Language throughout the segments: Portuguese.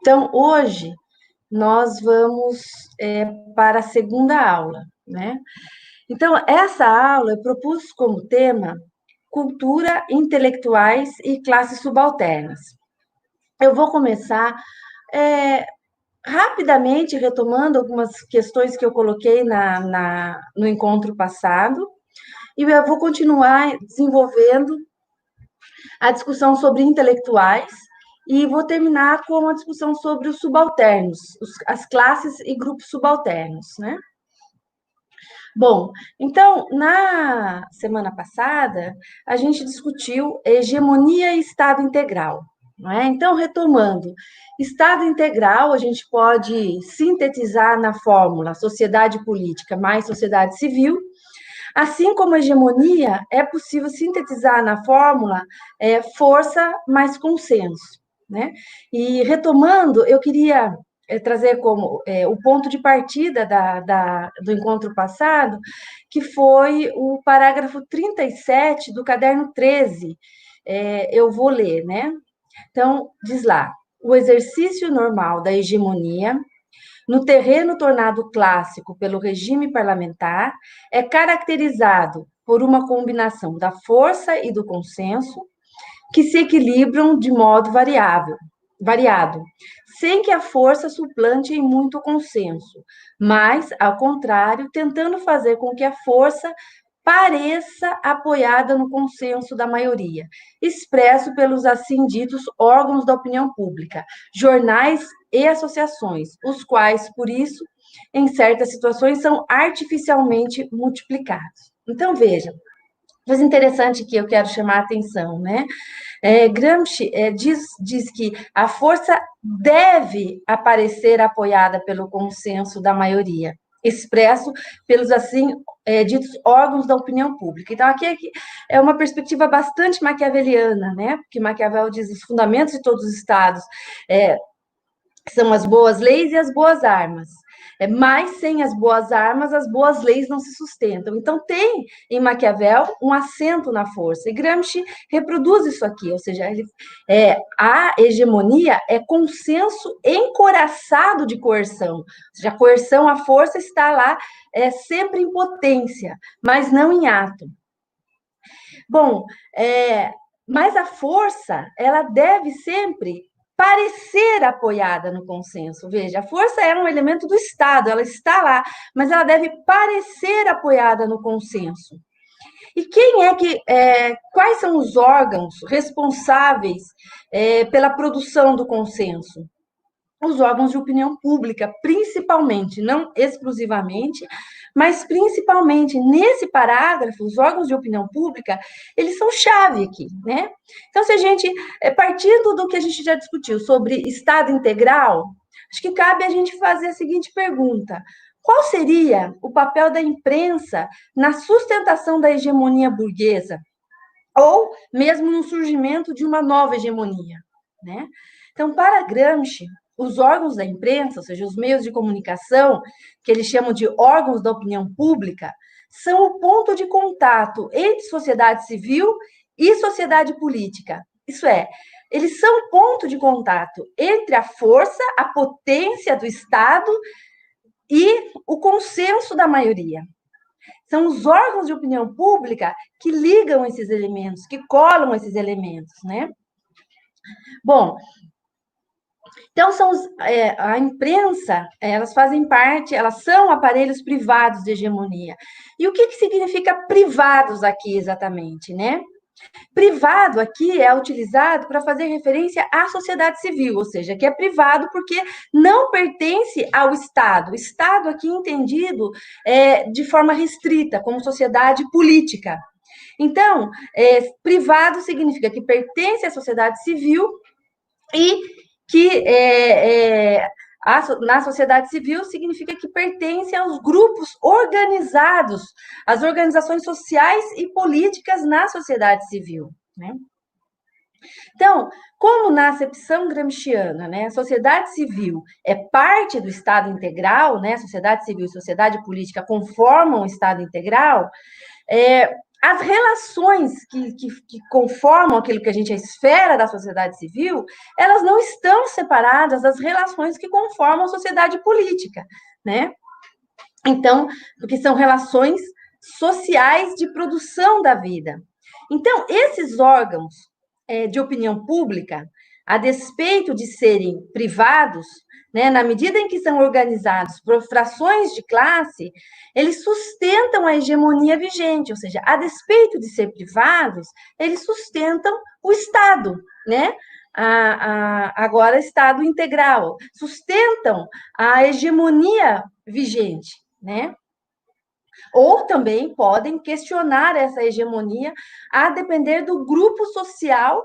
Então, hoje, nós vamos para a segunda aula, né? Então, essa aula eu propus como tema cultura, intelectuais e classes subalternas. Eu vou começar é, rapidamente retomando algumas questões que eu coloquei no encontro passado, e eu vou continuar desenvolvendo a discussão sobre intelectuais e vou terminar com uma discussão sobre os subalternos, as classes e grupos subalternos, né? Bom, então, na semana passada, a gente discutiu hegemonia e Estado integral. Não é? Então, retomando, Estado integral a gente pode sintetizar na fórmula sociedade política mais sociedade civil, assim como hegemonia é possível sintetizar na fórmula força mais consenso. Né? E retomando, eu queria trazer como o ponto de partida do encontro passado, que foi o parágrafo 37 do caderno 13. Eu vou ler, né? Então, diz lá: o exercício normal da hegemonia no terreno tornado clássico pelo regime parlamentar, é caracterizado por uma combinação da força e do consenso que se equilibram de modo variado, sem que a força suplante em muito o consenso, mas, ao contrário, tentando fazer com que a força pareça apoiada no consenso da maioria, expresso pelos assim ditos órgãos da opinião pública, jornais e associações, os quais, por isso, em certas situações, são artificialmente multiplicados. Então, veja, coisa interessante que eu quero chamar a atenção, né? Gramsci diz que a força deve aparecer apoiada pelo consenso da maioria, expresso pelos assim ditos órgãos da opinião pública. Então, aqui é uma perspectiva bastante maquiaveliana, né? Porque Maquiavel diz os fundamentos de todos os estados são as boas leis e as boas armas. Mas sem as boas armas, as boas leis não se sustentam. Então, tem em Maquiavel um acento na força. E Gramsci reproduz isso aqui, ou seja, a hegemonia é consenso encoraçado de coerção. Ou seja, a coerção, a força está lá sempre em potência, mas não em ato. Bom, mas a força, ela deve sempre parecer apoiada no consenso. Veja, a força é um elemento do Estado, ela está lá, mas ela deve parecer apoiada no consenso. E quais são os órgãos responsáveis pela produção do consenso? Os órgãos de opinião pública, principalmente, não exclusivamente, mas principalmente nesse parágrafo, os órgãos de opinião pública, eles são chave aqui, né? Então, se a gente, partindo do que a gente já discutiu sobre Estado integral, acho que cabe a gente fazer a seguinte pergunta: qual seria o papel da imprensa na sustentação da hegemonia burguesa? Ou mesmo no surgimento de uma nova hegemonia, né? Então, para Gramsci, os órgãos da imprensa, ou seja, os meios de comunicação, que eles chamam de órgãos da opinião pública, são o ponto de contato entre sociedade civil e sociedade política. Isso é, eles são o ponto de contato entre a força, a potência do Estado e o consenso da maioria. São os órgãos de opinião pública que ligam esses elementos, que colam esses elementos, né? Bom, então a imprensa, elas fazem parte, elas são aparelhos privados de hegemonia. E o que significa privados aqui exatamente, né? Privado aqui é utilizado para fazer referência à sociedade civil, ou seja, que é privado porque não pertence ao Estado. O Estado aqui entendido de forma restrita, como sociedade política. Então, privado significa que pertence à sociedade civil e que na sociedade civil significa que pertence aos grupos organizados, às organizações sociais e políticas na sociedade civil, né? Então, como na acepção gramsciana, né, a sociedade civil é parte do Estado integral, né, sociedade civil e sociedade política conformam o Estado integral, as relações que conformam aquilo que a gente é a esfera da sociedade civil, elas não estão separadas das relações que conformam a sociedade política, né? Então, porque são relações sociais de produção da vida. Então, esses órgãos de opinião pública, a despeito de serem privados, né, na medida em que são organizados por frações de classe, eles sustentam a hegemonia vigente, ou seja, a despeito de ser privados, eles sustentam o Estado, né? Agora, Estado integral, sustentam a hegemonia vigente, né? Ou também podem questionar essa hegemonia a depender do grupo social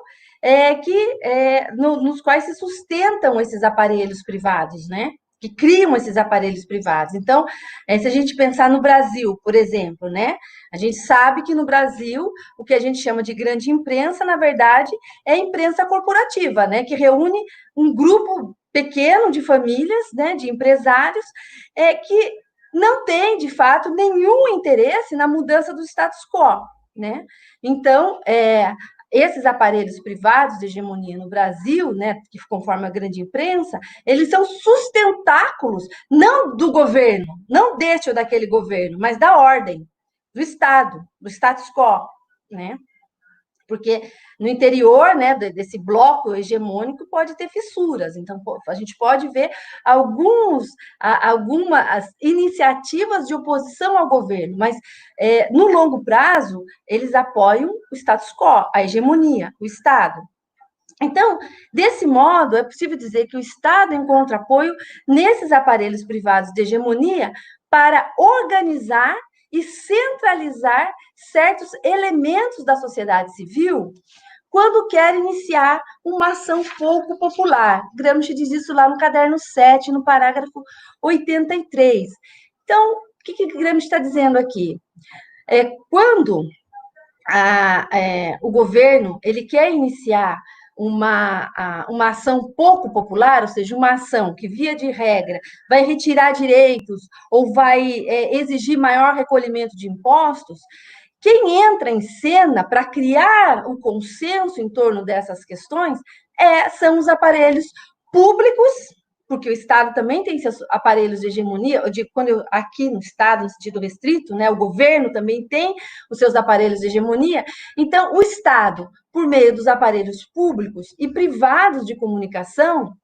nos quais se sustentam esses aparelhos privados, né? Que criam esses aparelhos privados. Então, se a gente pensar no Brasil, por exemplo, né? A gente sabe que no Brasil, o que a gente chama de grande imprensa, na verdade, é a imprensa corporativa, né? Que reúne um grupo pequeno de famílias, né? De empresários, que não tem, de fato, nenhum interesse na mudança do status quo, né? Então, esses aparelhos privados de hegemonia no Brasil, né, que conforme a grande imprensa, eles são sustentáculos não do governo, não deste ou daquele governo, mas da ordem, do Estado, do status quo, né? Porque no interior, né, desse bloco hegemônico pode ter fissuras. Então, a gente pode ver algumas iniciativas de oposição ao governo, mas no longo prazo eles apoiam o status quo, a hegemonia, o Estado. Então, desse modo, é possível dizer que o Estado encontra apoio nesses aparelhos privados de hegemonia para organizar e centralizar certos elementos da sociedade civil quando quer iniciar uma ação pouco popular. Gramsci diz isso lá no caderno 7, no parágrafo 83. Então, o que Gramsci está dizendo aqui? Quando o governo ele quer iniciar uma ação pouco popular, ou seja, uma ação que, via de regra, vai retirar direitos ou vai exigir maior recolhimento de impostos, quem entra em cena para criar o consenso em torno dessas questões são os aparelhos públicos, porque o Estado também tem seus aparelhos de hegemonia, aqui no Estado, no sentido restrito, né, o governo também tem os seus aparelhos de hegemonia. Então, o Estado, por meio dos aparelhos públicos e privados de comunicação,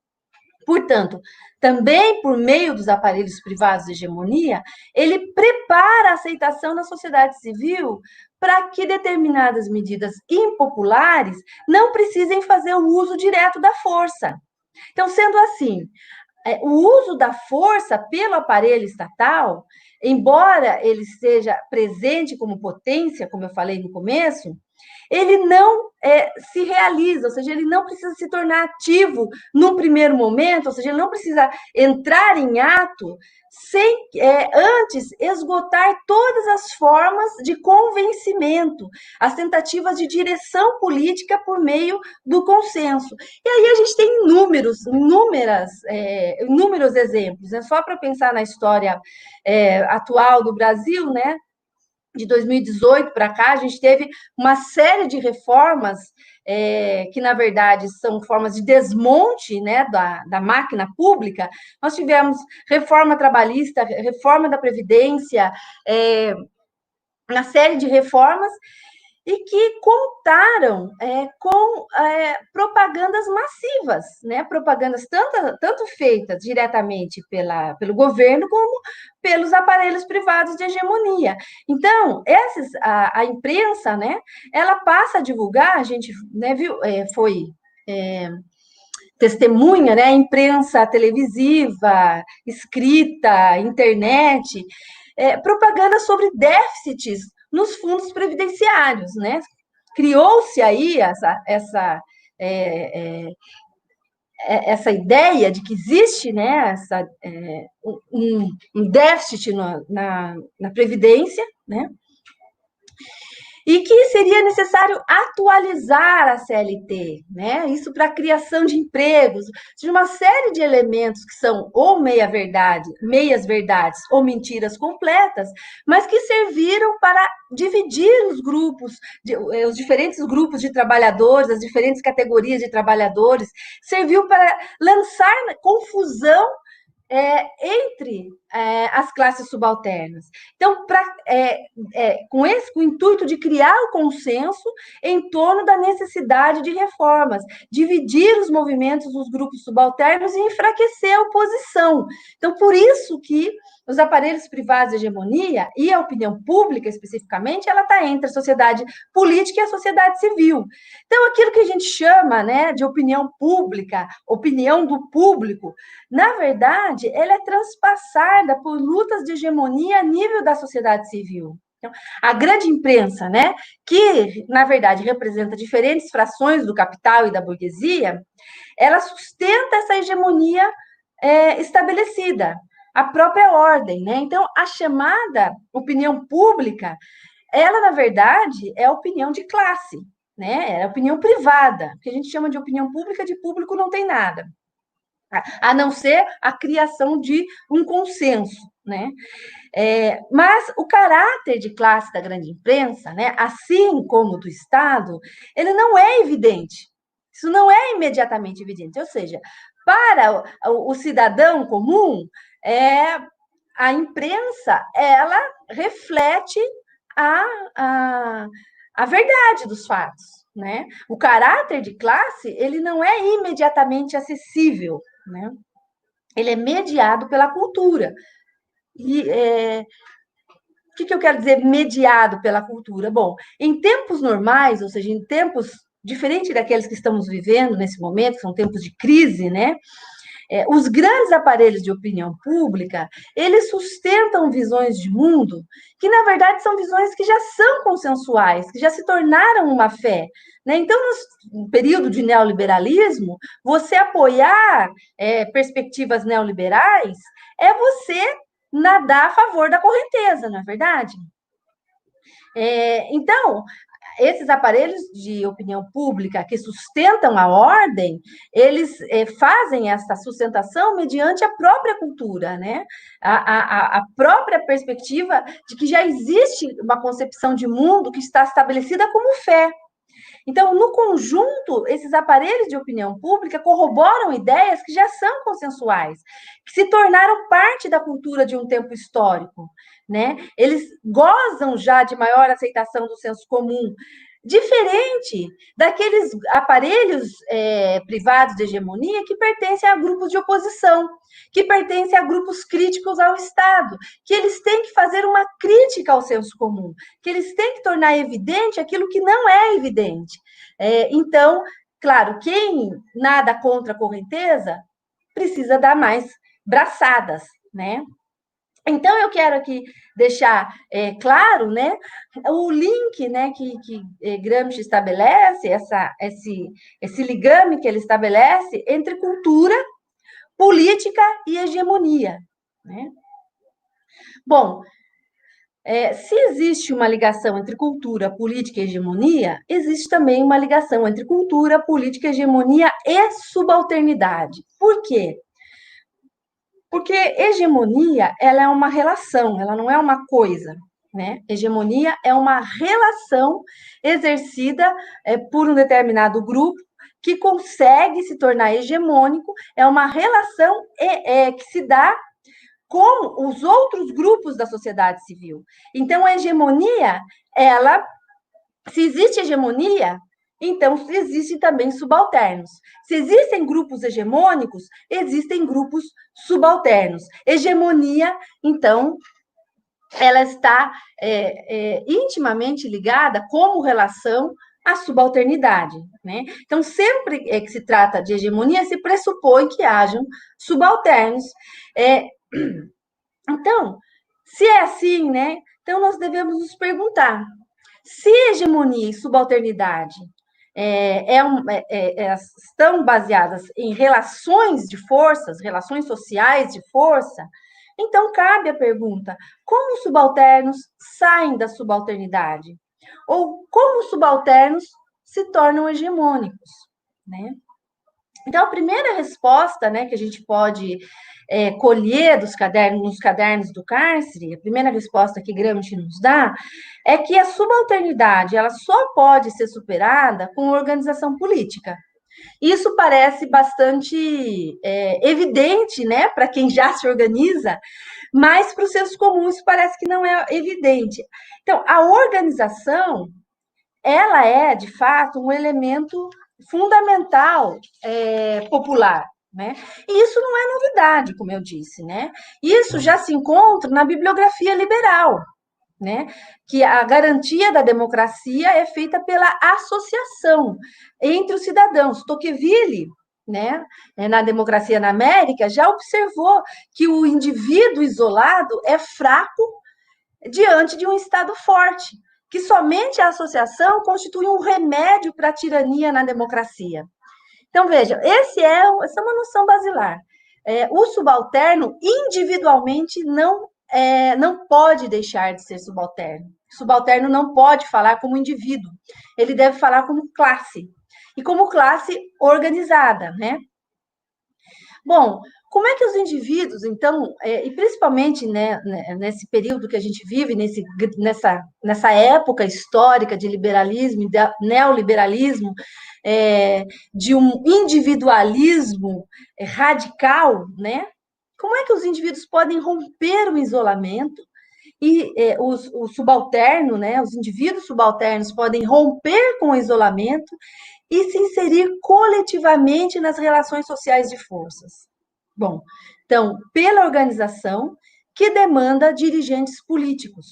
portanto, também por meio dos aparelhos privados de hegemonia, ele prepara a aceitação na sociedade civil para que determinadas medidas impopulares não precisem fazer o uso direto da força. Então, sendo assim, o uso da força pelo aparelho estatal, embora ele seja presente como potência, como eu falei no começo, ele não se realiza, ou seja, ele não precisa se tornar ativo num primeiro momento, ou seja, ele não precisa entrar em ato sem antes esgotar todas as formas de convencimento, as tentativas de direção política por meio do consenso. E aí a gente tem inúmeros exemplos, né? Só para pensar na história atual do Brasil, né? De 2018 para cá, a gente teve uma série de reformas que, na verdade, são formas de desmonte, né, da máquina pública. Nós tivemos reforma trabalhista, reforma da Previdência, uma série de reformas e que contaram com propagandas massivas, né? Propagandas tanto feitas diretamente pelo governo como pelos aparelhos privados de hegemonia. Então, a imprensa, né? Ela passa a divulgar, a gente, né, viu, foi testemunha, né? A imprensa televisiva, escrita, internet, propaganda sobre déficits nos fundos previdenciários, né? Criou-se aí essa ideia de que existe, né, um déficit na Previdência, né? e que seria necessário atualizar a CLT, né? Isso para a criação de empregos, de uma série de elementos que são ou meia-verdade, meias-verdades ou mentiras completas, mas que serviram para dividir os grupos, os diferentes grupos de trabalhadores, as diferentes categorias de trabalhadores, serviu para lançar confusão entre as classes subalternas. Então, com o intuito de criar o consenso em torno da necessidade de reformas, dividir os movimentos dos grupos subalternos e enfraquecer a oposição. Então, por isso que os aparelhos privados de hegemonia e a opinião pública, especificamente, ela está entre a sociedade política e a sociedade civil. Então, aquilo que a gente chama, né, de opinião pública, opinião do público, na verdade, ela é transpassada por lutas de hegemonia a nível da sociedade civil. Então, a grande imprensa, né, que, na verdade, representa diferentes frações do capital e da burguesia, ela sustenta essa hegemonia estabelecida, a própria ordem, né? Então, a chamada opinião pública, ela, na verdade, é a opinião de classe, né? É a opinião privada, que a gente chama de opinião pública, de público não tem nada, a não ser a criação de um consenso, né? Mas o caráter de classe da grande imprensa, né, assim como do Estado, ele não é evidente. Isso não é imediatamente evidente. Ou seja, para o cidadão comum, a imprensa ela reflete a, a, a verdade dos fatos. Né? O caráter de classe ele não é imediatamente acessível, né? Ele é mediado pela cultura. E o que eu quero dizer mediado pela cultura? Bom, em tempos normais, ou seja, em tempos diferentes daqueles que estamos vivendo nesse momento, que são tempos de crise, né? Os grandes aparelhos de opinião pública, eles sustentam visões de mundo que, na verdade, são visões que já são consensuais, que já se tornaram uma fé. Né? Então, no período de neoliberalismo, você apoiar perspectivas neoliberais é você nadar a favor da correnteza, não é verdade? Então, esses aparelhos de opinião pública que sustentam a ordem, eles fazem essa sustentação mediante a própria cultura, né? A própria perspectiva de que já existe uma concepção de mundo que está estabelecida como fé. Então, no conjunto, esses aparelhos de opinião pública corroboram ideias que já são consensuais, que se tornaram parte da cultura de um tempo histórico, né? Eles gozam já de maior aceitação do senso comum, diferente daqueles aparelhos privados de hegemonia que pertencem a grupos de oposição, que pertencem a grupos críticos ao Estado, que eles têm que fazer uma crítica ao senso comum, que eles têm que tornar evidente aquilo que não é evidente. Então, claro, quem nada contra a correnteza precisa dar mais braçadas, né? Então, eu quero aqui deixar claro, né, o link, né, que Gramsci estabelece, esse ligame que ele estabelece entre cultura, política e hegemonia, né? Bom, se existe uma ligação entre cultura, política e hegemonia, existe também uma ligação entre cultura, política, hegemonia e subalternidade. Por quê? Porque hegemonia, ela é uma relação, ela não é uma coisa, né? Hegemonia é uma relação exercida por um determinado grupo que consegue se tornar hegemônico, é uma relação que se dá com os outros grupos da sociedade civil. Então, a hegemonia, se existe hegemonia, então existem também subalternos. Se existem grupos hegemônicos, existem grupos subalternos. Hegemonia, então, ela está intimamente ligada como relação à subalternidade. Né? Então, sempre que se trata de hegemonia, se pressupõe que hajam subalternos. Então, se é assim, né? Então nós devemos nos perguntar se hegemonia e subalternidade estão baseadas em relações de forças, relações sociais de força. Então cabe a pergunta: como os subalternos saem da subalternidade? ou como os subalternos se tornam hegemônicos, né? Então, a primeira resposta, né, que a gente pode colher nos cadernos do cárcere, a primeira resposta que Gramsci nos dá, é que a subalternidade ela só pode ser superada com organização política. Isso parece bastante evidente, né, para quem já se organiza, mas para os seus comuns parece que não é evidente. Então, a organização, ela é, de fato, um elemento fundamental popular. Né? E isso não é novidade, como eu disse, né? Isso já se encontra na bibliografia liberal, né? Que a garantia da democracia é feita pela associação entre os cidadãos. Tocqueville, né, na Democracia na América, já observou que o indivíduo isolado é fraco diante de um Estado forte, que somente a associação constitui um remédio para a tirania na democracia. Então, vejam, essa é uma noção basilar. O subalterno, individualmente, não pode deixar de ser subalterno. O subalterno não pode falar como indivíduo, ele deve falar como classe, e como classe organizada, né? Bom, como é que os indivíduos, então, e principalmente né, nesse período que a gente vive, nessa época histórica de liberalismo e de neoliberalismo, de um individualismo radical, né? Como é que os indivíduos podem romper o isolamento e o subalterno, né, os indivíduos subalternos podem romper com o isolamento e se inserir coletivamente nas relações sociais de forças? Bom, então, pela organização que demanda dirigentes políticos,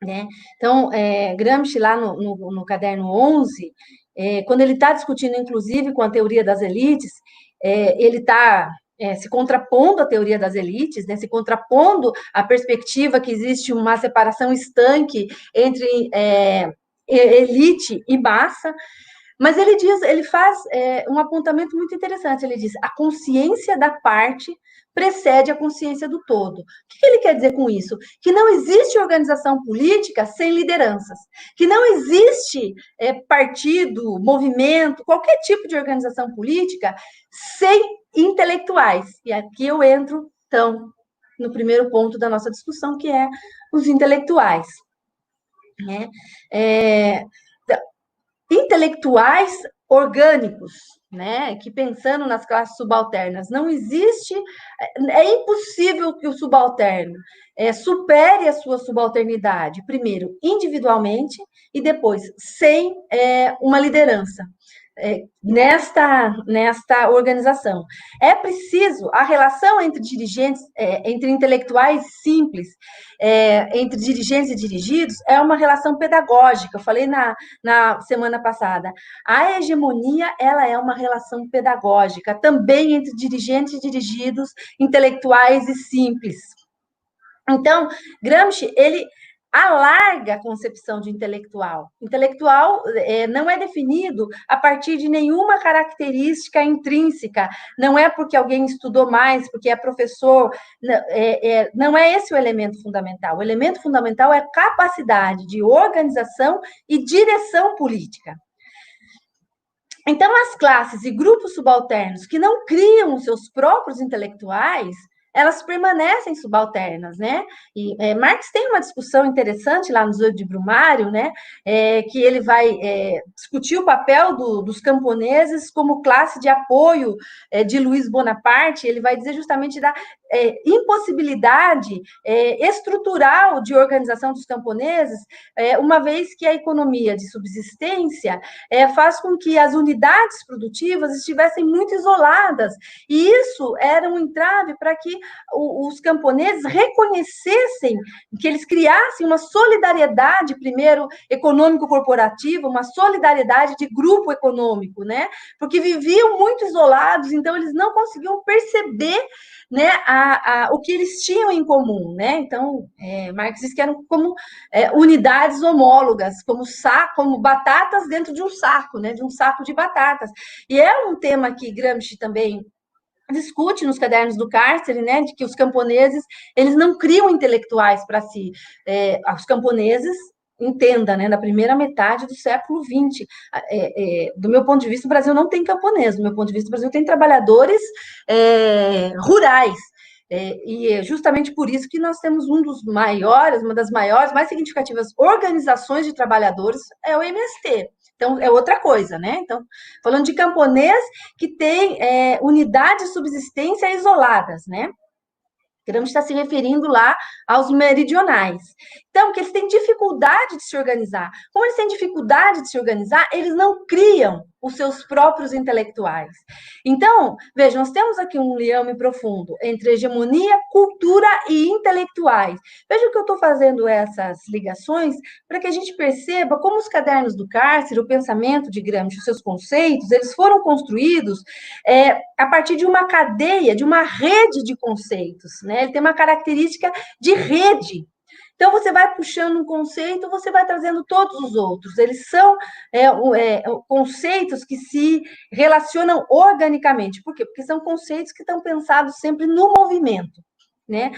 né? Então, Gramsci, lá no caderno 11, quando ele está discutindo, inclusive, com a teoria das elites, ele está se contrapondo à teoria das elites, né? Se contrapondo à perspectiva que existe uma separação estanque entre elite e massa, mas ele faz um apontamento muito interessante. Ele diz: a consciência da parte precede a consciência do todo. O que ele quer dizer com isso? Que não existe organização política sem lideranças, que não existe partido, movimento, qualquer tipo de organização política sem intelectuais. E aqui eu entro, então, no primeiro ponto da nossa discussão, que é os intelectuais. Né? Intelectuais orgânicos, né? Que pensando nas classes subalternas, não existe, é impossível que o subalterno supere a sua subalternidade, primeiro individualmente e depois sem uma liderança. Nesta organização. É preciso a relação entre dirigentes, entre intelectuais simples, entre dirigentes e dirigidos, é uma relação pedagógica. Eu falei na semana passada. A hegemonia, ela é uma relação pedagógica, também entre dirigentes e dirigidos, intelectuais e simples. Então, Gramsci, ele alarga a concepção de intelectual. Intelectual não é definido a partir de nenhuma característica intrínseca, não é porque alguém estudou mais, porque é professor, não é esse o elemento fundamental. O elemento fundamental é a capacidade de organização e direção política. Então, as classes e grupos subalternos que não criam os seus próprios intelectuais, elas permanecem subalternas, né? E Marx tem uma discussão interessante lá no Zoio de Brumário, né? Que ele vai discutir o papel dos camponeses como classe de apoio de Luiz Bonaparte. Ele vai dizer justamente da impossibilidade estrutural de organização dos camponeses, uma vez que a economia de subsistência faz com que as unidades produtivas estivessem muito isoladas, e isso era um entrave para que os camponeses reconhecessem, que eles criassem uma solidariedade, primeiro, econômico-corporativa, uma solidariedade de grupo econômico, né? Porque viviam muito isolados, então eles não conseguiam perceber, né, o que eles tinham em comum, né? Então, Marx diz que eram como unidades homólogas, como batatas dentro de um saco, né? De um saco de batatas. E é um tema que Gramsci também discute nos cadernos do cárcere, né, de que os camponeses, eles não criam intelectuais para si. Os camponeses entenda, né, na primeira metade do século XX. Do meu ponto de vista, o Brasil não tem camponês, do meu ponto de vista, o Brasil tem trabalhadores rurais. E é justamente por isso que nós temos uma das maiores, mais significativas organizações de trabalhadores, é o MST. Então, é outra coisa, né? Então, falando de camponês que tem unidades de subsistência isoladas, né? Gramsci está se referindo lá aos meridionais. Então, que eles têm dificuldade de se organizar. Como eles têm dificuldade de se organizar, eles não criam os seus próprios intelectuais. Então, vejam, nós temos aqui um liame profundo entre hegemonia, cultura e intelectuais. Vejam que eu estou fazendo essas ligações para que a gente perceba como os cadernos do cárcere, o pensamento de Gramsci, os seus conceitos, eles foram construídos a partir de uma cadeia, de uma rede de conceitos, né? Ele tem uma característica de rede. Então, você vai puxando um conceito, você vai trazendo todos os outros. Eles são conceitos que se relacionam organicamente. Por quê? Porque são conceitos que estão pensados sempre no movimento. Né?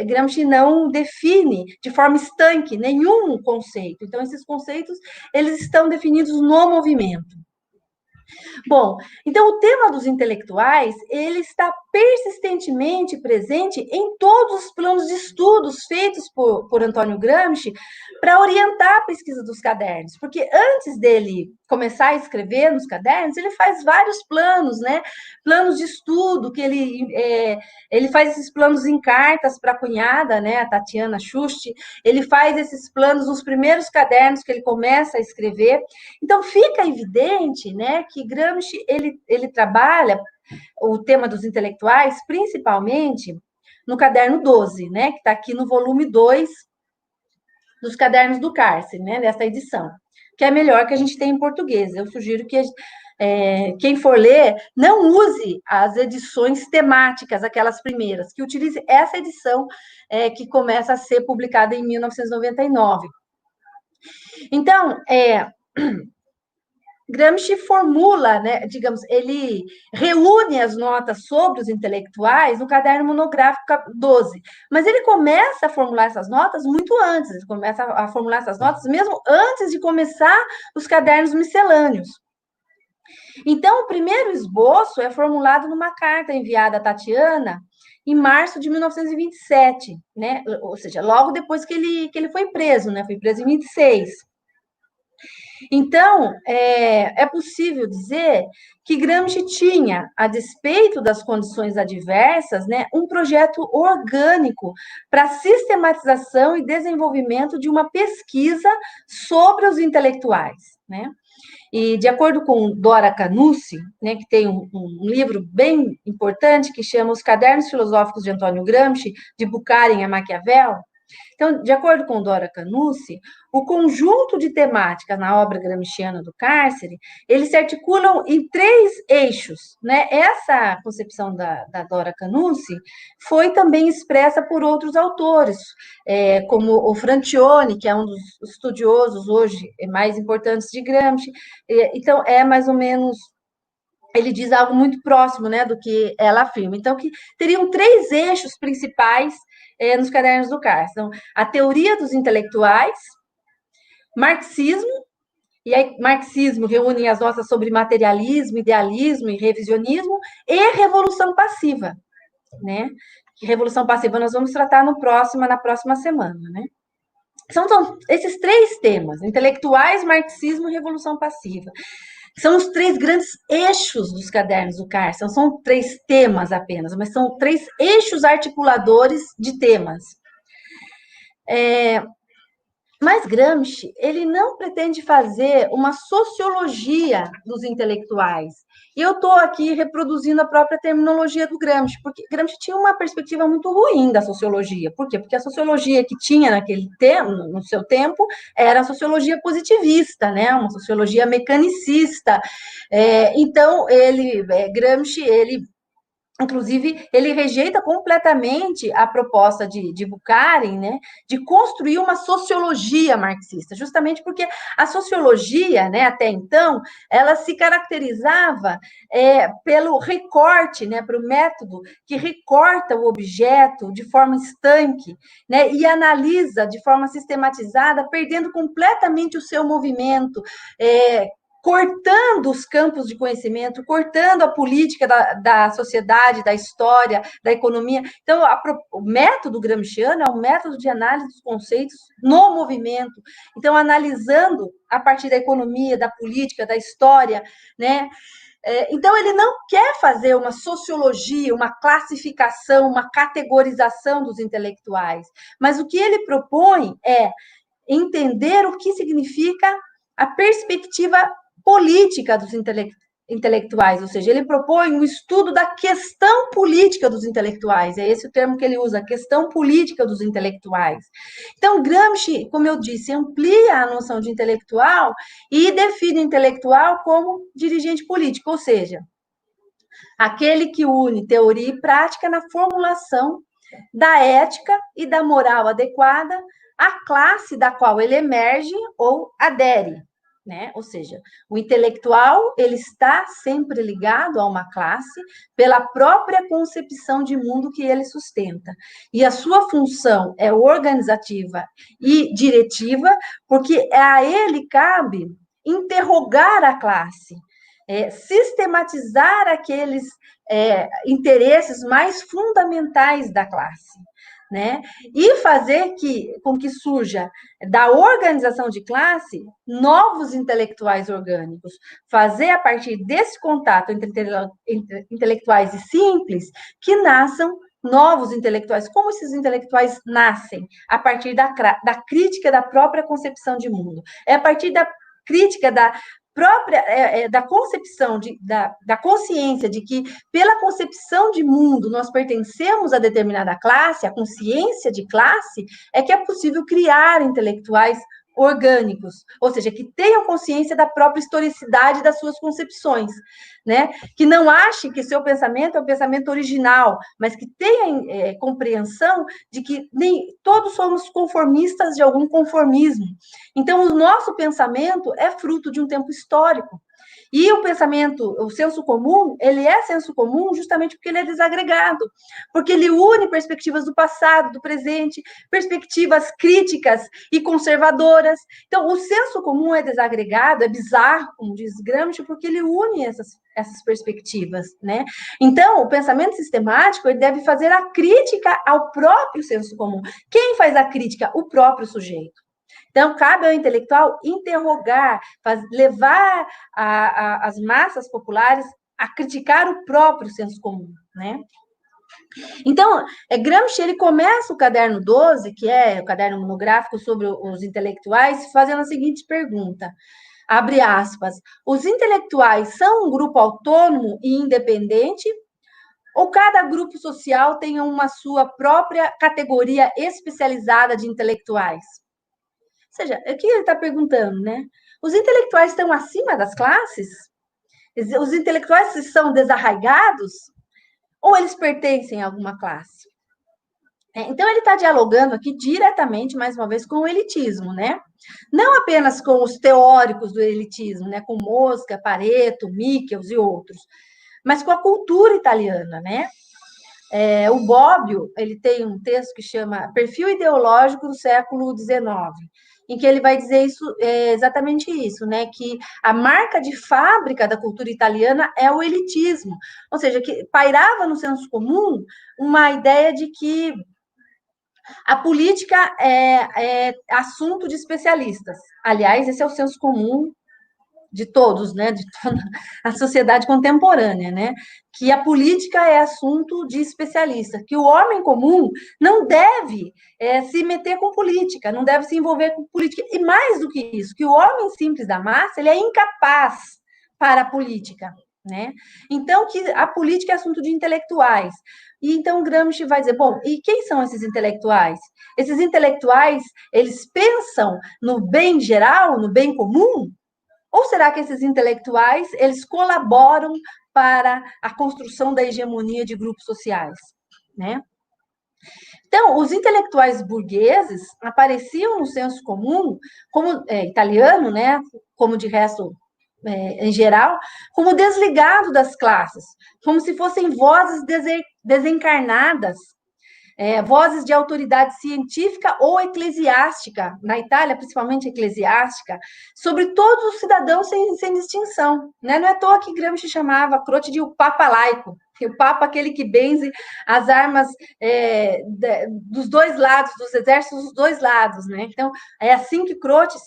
Gramsci não define de forma estanque nenhum conceito. Então, esses conceitos, eles estão definidos no movimento. Bom, então o tema dos intelectuais, ele está persistentemente presente em todos os planos de estudos feitos por Antônio Gramsci para orientar a pesquisa dos cadernos, porque antes dele começar a escrever nos cadernos, ele faz vários planos, né? Planos de estudo, que ele faz esses planos em cartas para a cunhada, né? A Tatiana Schuste, ele faz esses planos nos primeiros cadernos que ele começa a escrever. Então, fica evidente, né, que Gramsci, ele trabalha o tema dos intelectuais, principalmente no caderno 12, né, que está aqui no volume 2 dos cadernos do cárcere, né, dessa edição, que é melhor que a gente tem em português. Eu sugiro que quem for ler, não use as edições temáticas, aquelas primeiras, que utilize essa edição que começa a ser publicada em 1999. Então, Gramsci formula, né, digamos, ele reúne as notas sobre os intelectuais no caderno monográfico 12, mas ele começa a formular essas notas muito antes, ele começa a formular essas notas mesmo antes de começar os cadernos miscelâneos. Então, o primeiro esboço é formulado numa carta enviada a Tatiana em março de 1927, né, ou seja, logo depois que ele foi preso, né, foi preso em 26. Então, é possível dizer que Gramsci tinha, a despeito das condições adversas, né, um projeto orgânico para a sistematização e desenvolvimento de uma pesquisa sobre os intelectuais, né? E, de acordo com Dora Canucci, né, que tem um livro bem importante que chama Os Cadernos Filosóficos de Antônio Gramsci, de Bukharin a Maquiavel. Então, de acordo com Dora Canucci, o conjunto de temáticas na obra gramsciana do cárcere, eles se articulam em 3 eixos, né? Essa concepção da Dora Canucci foi também expressa por outros autores, como o Francione, que é um dos estudiosos hoje mais importantes de Gramsci. Então, é mais ou menos ele diz algo muito próximo, né, do que ela afirma. Então, que teriam 3 eixos principais nos cadernos do Cárcere. Então, a teoria dos intelectuais, marxismo, e aí marxismo reúne as notas sobre materialismo, idealismo e revisionismo, e revolução passiva, né? Revolução passiva nós vamos tratar na próxima semana, né? São esses 3 temas, intelectuais, marxismo e revolução passiva. São os 3 grandes eixos dos cadernos do Cárcere. São 3 temas apenas, mas são 3 eixos articuladores de temas. Mas Gramsci, ele não pretende fazer uma sociologia dos intelectuais. E eu estou aqui reproduzindo a própria terminologia do Gramsci, porque Gramsci tinha uma perspectiva muito ruim da sociologia. Por quê? Porque a sociologia que tinha naquele tempo, no seu tempo, era a sociologia positivista, né? Uma sociologia mecanicista. Então, Gramsci, ele Inclusive, ele rejeita completamente a proposta de Bukharin, né, de construir uma sociologia marxista, justamente porque a sociologia, né, até então, ela se caracterizava pelo recorte, né, pelo método que recorta o objeto de forma estanque, né, e analisa de forma sistematizada, perdendo completamente o seu movimento, cortando os campos de conhecimento, cortando a política da sociedade, da história, da economia. Então, o método gramsciano é um método de análise dos conceitos no movimento. Então, analisando a partir da economia, da política, da história, né? Então, ele não quer fazer uma sociologia, uma classificação, uma categorização dos intelectuais, mas o que ele propõe é entender o que significa a perspectiva política dos intelectuais, ou seja, ele propõe um estudo da questão política dos intelectuais, é esse o termo que ele usa, questão política dos intelectuais. Então, Gramsci, como eu disse, amplia a noção de intelectual e define o intelectual como dirigente político, ou seja, aquele que une teoria e prática na formulação da ética e da moral adequada à classe da qual ele emerge ou adere, né? Ou seja, o intelectual ele está sempre ligado a uma classe pela própria concepção de mundo que ele sustenta. E a sua função é organizativa e diretiva, porque a ele cabe interrogar a classe, sistematizar aqueles interesses mais fundamentais da classe, né? E fazer com que surja da organização de classe novos intelectuais orgânicos, fazer a partir desse contato entre intelectuais e simples que nasçam novos intelectuais. Como esses intelectuais nascem? A partir da crítica da própria concepção de mundo. É a partir da crítica da própria da concepção da consciência de que pela concepção de mundo nós pertencemos a determinada classe, a consciência de classe, é que é possível criar intelectuais orgânicos, ou seja, que tenham consciência da própria historicidade das suas concepções, né? Que não ache que seu pensamento é um pensamento original, mas que tenha compreensão de que nem todos somos conformistas de algum conformismo. Então, o nosso pensamento é fruto de um tempo histórico. E o pensamento, o senso comum, ele é senso comum justamente porque ele é desagregado, porque ele une perspectivas do passado, do presente, perspectivas críticas e conservadoras. Então, o senso comum é desagregado, é bizarro, como diz Gramsci, porque ele une essas perspectivas, né? Então, o pensamento sistemático ele deve fazer a crítica ao próprio senso comum. Quem faz a crítica? O próprio sujeito. Então, cabe ao intelectual interrogar, levar as massas populares a criticar o próprio senso comum, né? Então, Gramsci, ele começa o caderno 12, que é o caderno monográfico sobre os intelectuais, fazendo a seguinte pergunta, abre aspas, os intelectuais são um grupo autônomo e independente ou cada grupo social tem uma sua própria categoria especializada de intelectuais? Ou seja, o que ele está perguntando, né? Os intelectuais estão acima das classes? Os intelectuais são desarraigados? Ou eles pertencem a alguma classe? Então, ele está dialogando aqui diretamente, mais uma vez, com o elitismo, né? Não apenas com os teóricos do elitismo, né? Com Mosca, Pareto, Michels e outros, mas com a cultura italiana, né? O Bobbio, ele tem um texto que chama Perfil Ideológico do Século XIX, em que ele vai dizer exatamente isso, né? Que a marca de fábrica da cultura italiana é o elitismo, ou seja, que pairava no senso comum uma ideia de que a política é assunto de especialistas. Aliás, esse é o senso comum de todos, né, de toda a sociedade contemporânea, né, que a política é assunto de especialista, que o homem comum não deve se meter com política, não deve se envolver com política, e mais do que isso, que o homem simples da massa, ele é incapaz para a política, né, então que a política é assunto de intelectuais, e então Gramsci vai dizer, bom, e quem são esses intelectuais? Esses intelectuais, eles pensam no bem geral, no bem comum? Ou será que esses intelectuais, eles colaboram para a construção da hegemonia de grupos sociais, né? Então, os intelectuais burgueses apareciam no senso comum, como italiano, né, como de resto em geral, como desligado das classes, como se fossem vozes desencarnadas, vozes de autoridade científica ou eclesiástica, na Itália, principalmente eclesiástica, sobre todos os cidadãos sem distinção. Né? Não é à toa que Gramsci chamava Croce de o Papa laico, que o Papa aquele que benze as armas dos dois lados, dos exércitos dos dois lados. Né? Então, é assim que Croce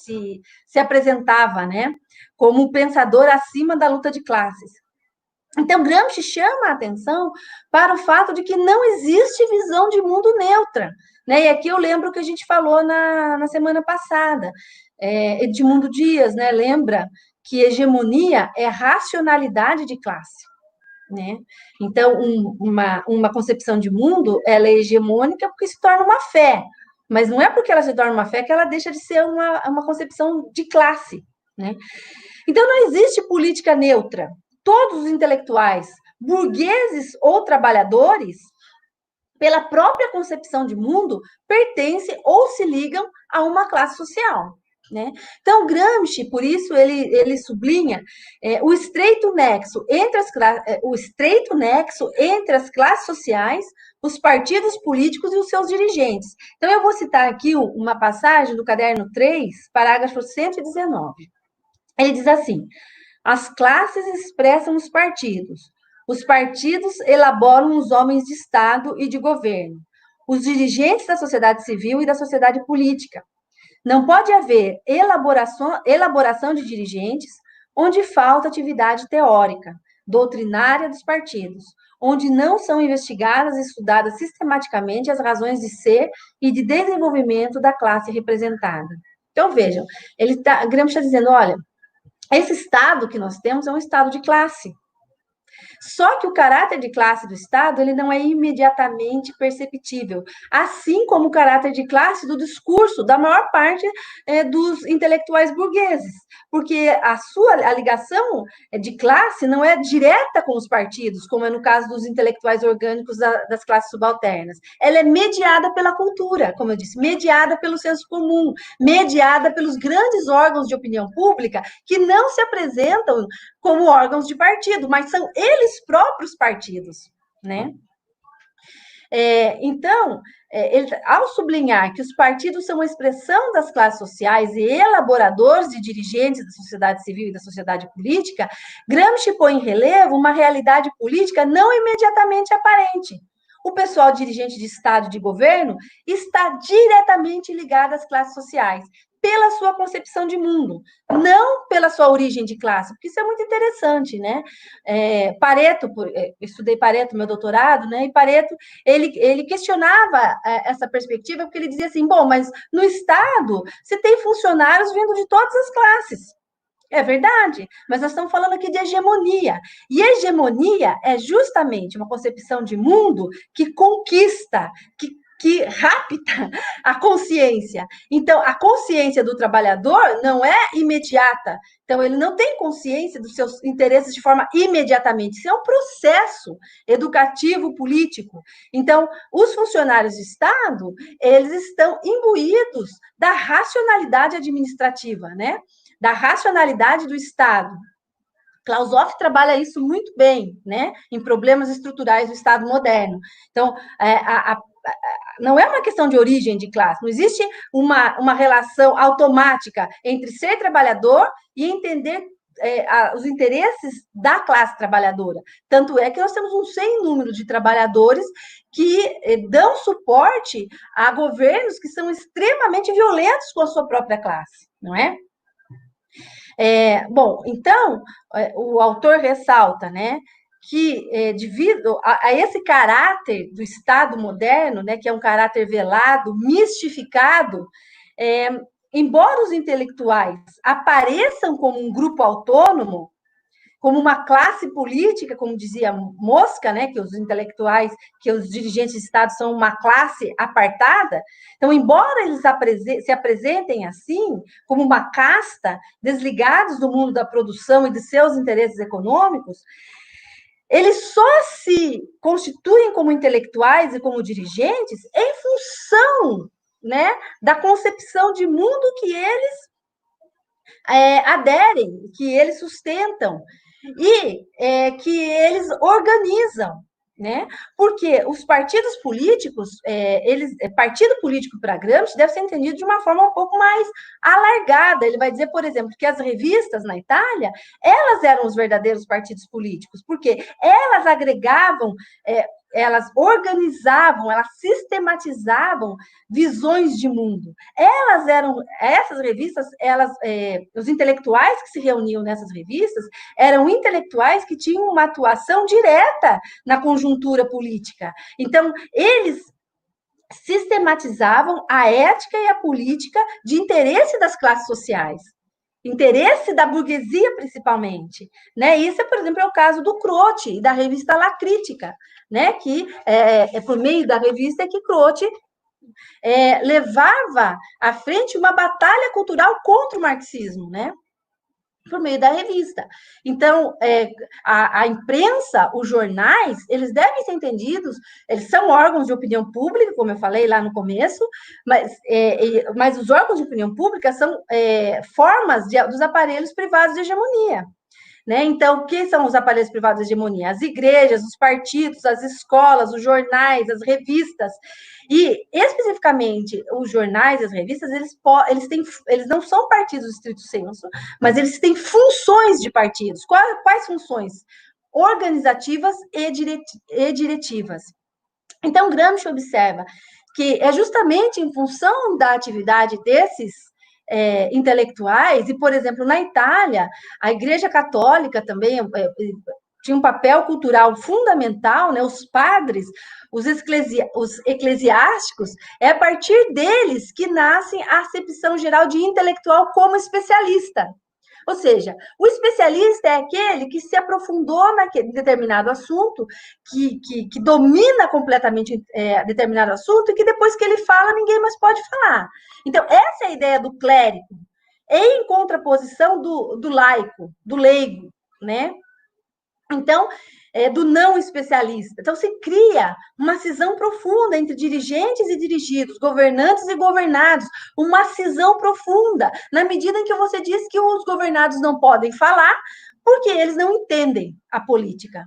se apresentava, né? Como um pensador acima da luta de classes. Então, Gramsci chama a atenção para o fato de que não existe visão de mundo neutra. Né? E aqui eu lembro que a gente falou na semana passada. Edmundo Dias, né, lembra que hegemonia é racionalidade de classe. Né? Então, uma concepção de mundo, ela é hegemônica porque se torna uma fé. Mas não é porque ela se torna uma fé que ela deixa de ser uma concepção de classe. Né? Então, não existe política neutra. Todos os intelectuais, burgueses ou trabalhadores, pela própria concepção de mundo, pertencem ou se ligam a uma classe social. Né? Então, Gramsci, por isso, ele sublinha o estreito nexo entre as classes sociais, os partidos políticos e os seus dirigentes. Então, eu vou citar aqui uma passagem do caderno 3, parágrafo 119. Ele diz assim: as classes expressam os partidos elaboram os homens de Estado e de governo, os dirigentes da sociedade civil e da sociedade política. Não pode haver elaboração de dirigentes onde falta atividade teórica, doutrinária dos partidos, onde não são investigadas e estudadas sistematicamente as razões de ser e de desenvolvimento da classe representada. Então, vejam, Gramsci está dizendo, olha, esse Estado que nós temos é um Estado de classe. Só que o caráter de classe do Estado ele não é imediatamente perceptível, assim como o caráter de classe do discurso da maior parte dos intelectuais burgueses, porque a ligação de classe não é direta com os partidos, como é no caso dos intelectuais orgânicos das classes subalternas. Ela é mediada pela cultura, como eu disse, mediada pelo senso comum, mediada pelos grandes órgãos de opinião pública que não se apresentam como órgãos de partido, mas são eles próprios partidos, né? Então, ao sublinhar que os partidos são uma expressão das classes sociais e elaboradores de dirigentes da sociedade civil e da sociedade política, Gramsci põe em relevo uma realidade política não imediatamente aparente. O pessoal dirigente de Estado e de governo está diretamente ligado às classes sociais, pela sua concepção de mundo, não pela sua origem de classe, porque isso é muito interessante, né? Pareto, eu estudei Pareto, meu doutorado, né? E Pareto, ele questionava essa perspectiva, porque ele dizia assim, bom, mas no Estado, você tem funcionários vindo de todas as classes. É verdade, mas nós estamos falando aqui de hegemonia. E hegemonia é justamente uma concepção de mundo que conquista, que rapta a consciência. Então, a consciência do trabalhador não é imediata. Então, ele não tem consciência dos seus interesses de forma imediatamente. Isso é um processo educativo, político. Então, os funcionários de Estado, eles estão imbuídos da racionalidade administrativa, né? Da racionalidade do Estado. Clausewitz trabalha isso muito bem, né? Em problemas estruturais do Estado moderno. Então, não é uma questão de origem de classe, não existe uma relação automática entre ser trabalhador e entender os interesses da classe trabalhadora. Tanto é que nós temos um sem número de trabalhadores que dão suporte a governos que são extremamente violentos com a sua própria classe, não é? Bom, então, o autor ressalta, né, que devido a esse caráter do Estado moderno, né, que é um caráter velado, mistificado, embora os intelectuais apareçam como um grupo autônomo, como uma classe política, como dizia Mosca, né, que os intelectuais, que os dirigentes de Estado são uma classe apartada. Então, embora eles se apresentem assim, como uma casta, desligados do mundo da produção e de seus interesses econômicos, eles só se constituem como intelectuais e como dirigentes em função, né, da concepção de mundo que eles aderem, que eles sustentam e que eles organizam, né? Porque os partidos políticos, partido político para Gramsci deve ser entendido de uma forma um pouco mais alargada. Ele vai dizer, por exemplo, que as revistas na Itália, elas eram os verdadeiros partidos políticos, porque elas agregavam elas organizavam, elas sistematizavam visões de mundo. Essas revistas, os intelectuais que se reuniam nessas revistas eram intelectuais que tinham uma atuação direta na conjuntura política. Então, eles sistematizavam a ética e a política de interesse das classes sociais. Interesse da burguesia, principalmente. Né? Isso, por exemplo, é o caso do Croce e da revista La Crítica, né? Que é por meio da revista que Croce levava à frente uma batalha cultural contra o marxismo, né? Por meio da revista. Então, a imprensa, os jornais, eles devem ser entendidos, eles são órgãos de opinião pública, como eu falei lá no começo, mas os órgãos de opinião pública são formas dos aparelhos privados de hegemonia. Né? Então, o que são os aparelhos privados de hegemonia? As igrejas, os partidos, as escolas, os jornais, as revistas. E, especificamente, os jornais e as revistas, eles não são partidos estrito senso, mas eles têm funções de partidos. Quais funções? Organizativas e diretivas. Então, Gramsci observa que é justamente em função da atividade desses intelectuais, e, por exemplo, na Itália, a Igreja Católica também tinha um papel cultural fundamental, né? Os padres, os eclesiásticos, é a partir deles que nasce a acepção geral de intelectual como especialista. Ou seja, o especialista é aquele que se aprofundou naquele determinado assunto, que domina completamente determinado assunto, e que depois que ele fala, ninguém mais pode falar. Então, essa é a ideia do clérigo, em contraposição do laico, do leigo, né? Então, do não especialista. Então, se cria uma cisão profunda entre dirigentes e dirigidos, governantes e governados, uma cisão profunda, na medida em que você diz que os governados não podem falar, porque eles não entendem a política.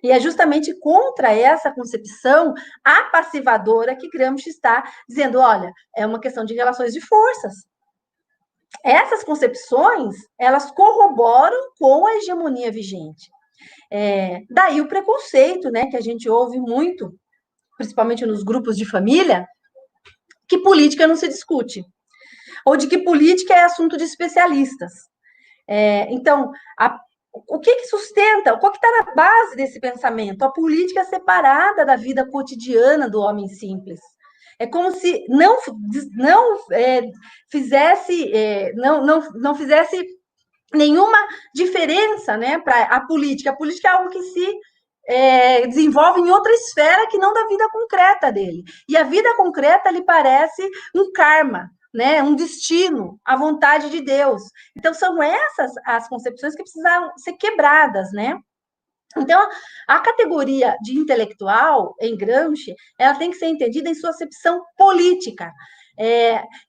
E é justamente contra essa concepção apassivadora que Gramsci está dizendo, olha, é uma questão de relações de forças. Essas concepções, elas corroboram com a hegemonia vigente. Daí o preconceito, né, que a gente ouve muito, principalmente nos grupos de família, que política não se discute, ou de que política é assunto de especialistas. Então, o que sustenta, o que está na base desse pensamento? A política separada da vida cotidiana do homem simples. É como se não fizesse nenhuma diferença, né, para a política. A política é algo que se desenvolve em outra esfera que não da vida concreta dele. E a vida concreta lhe parece um karma, né, um destino, a vontade de Deus. Então, são essas as concepções que precisam ser quebradas, né? Então, a categoria de intelectual em Gramsci, ela tem que ser entendida em sua acepção política.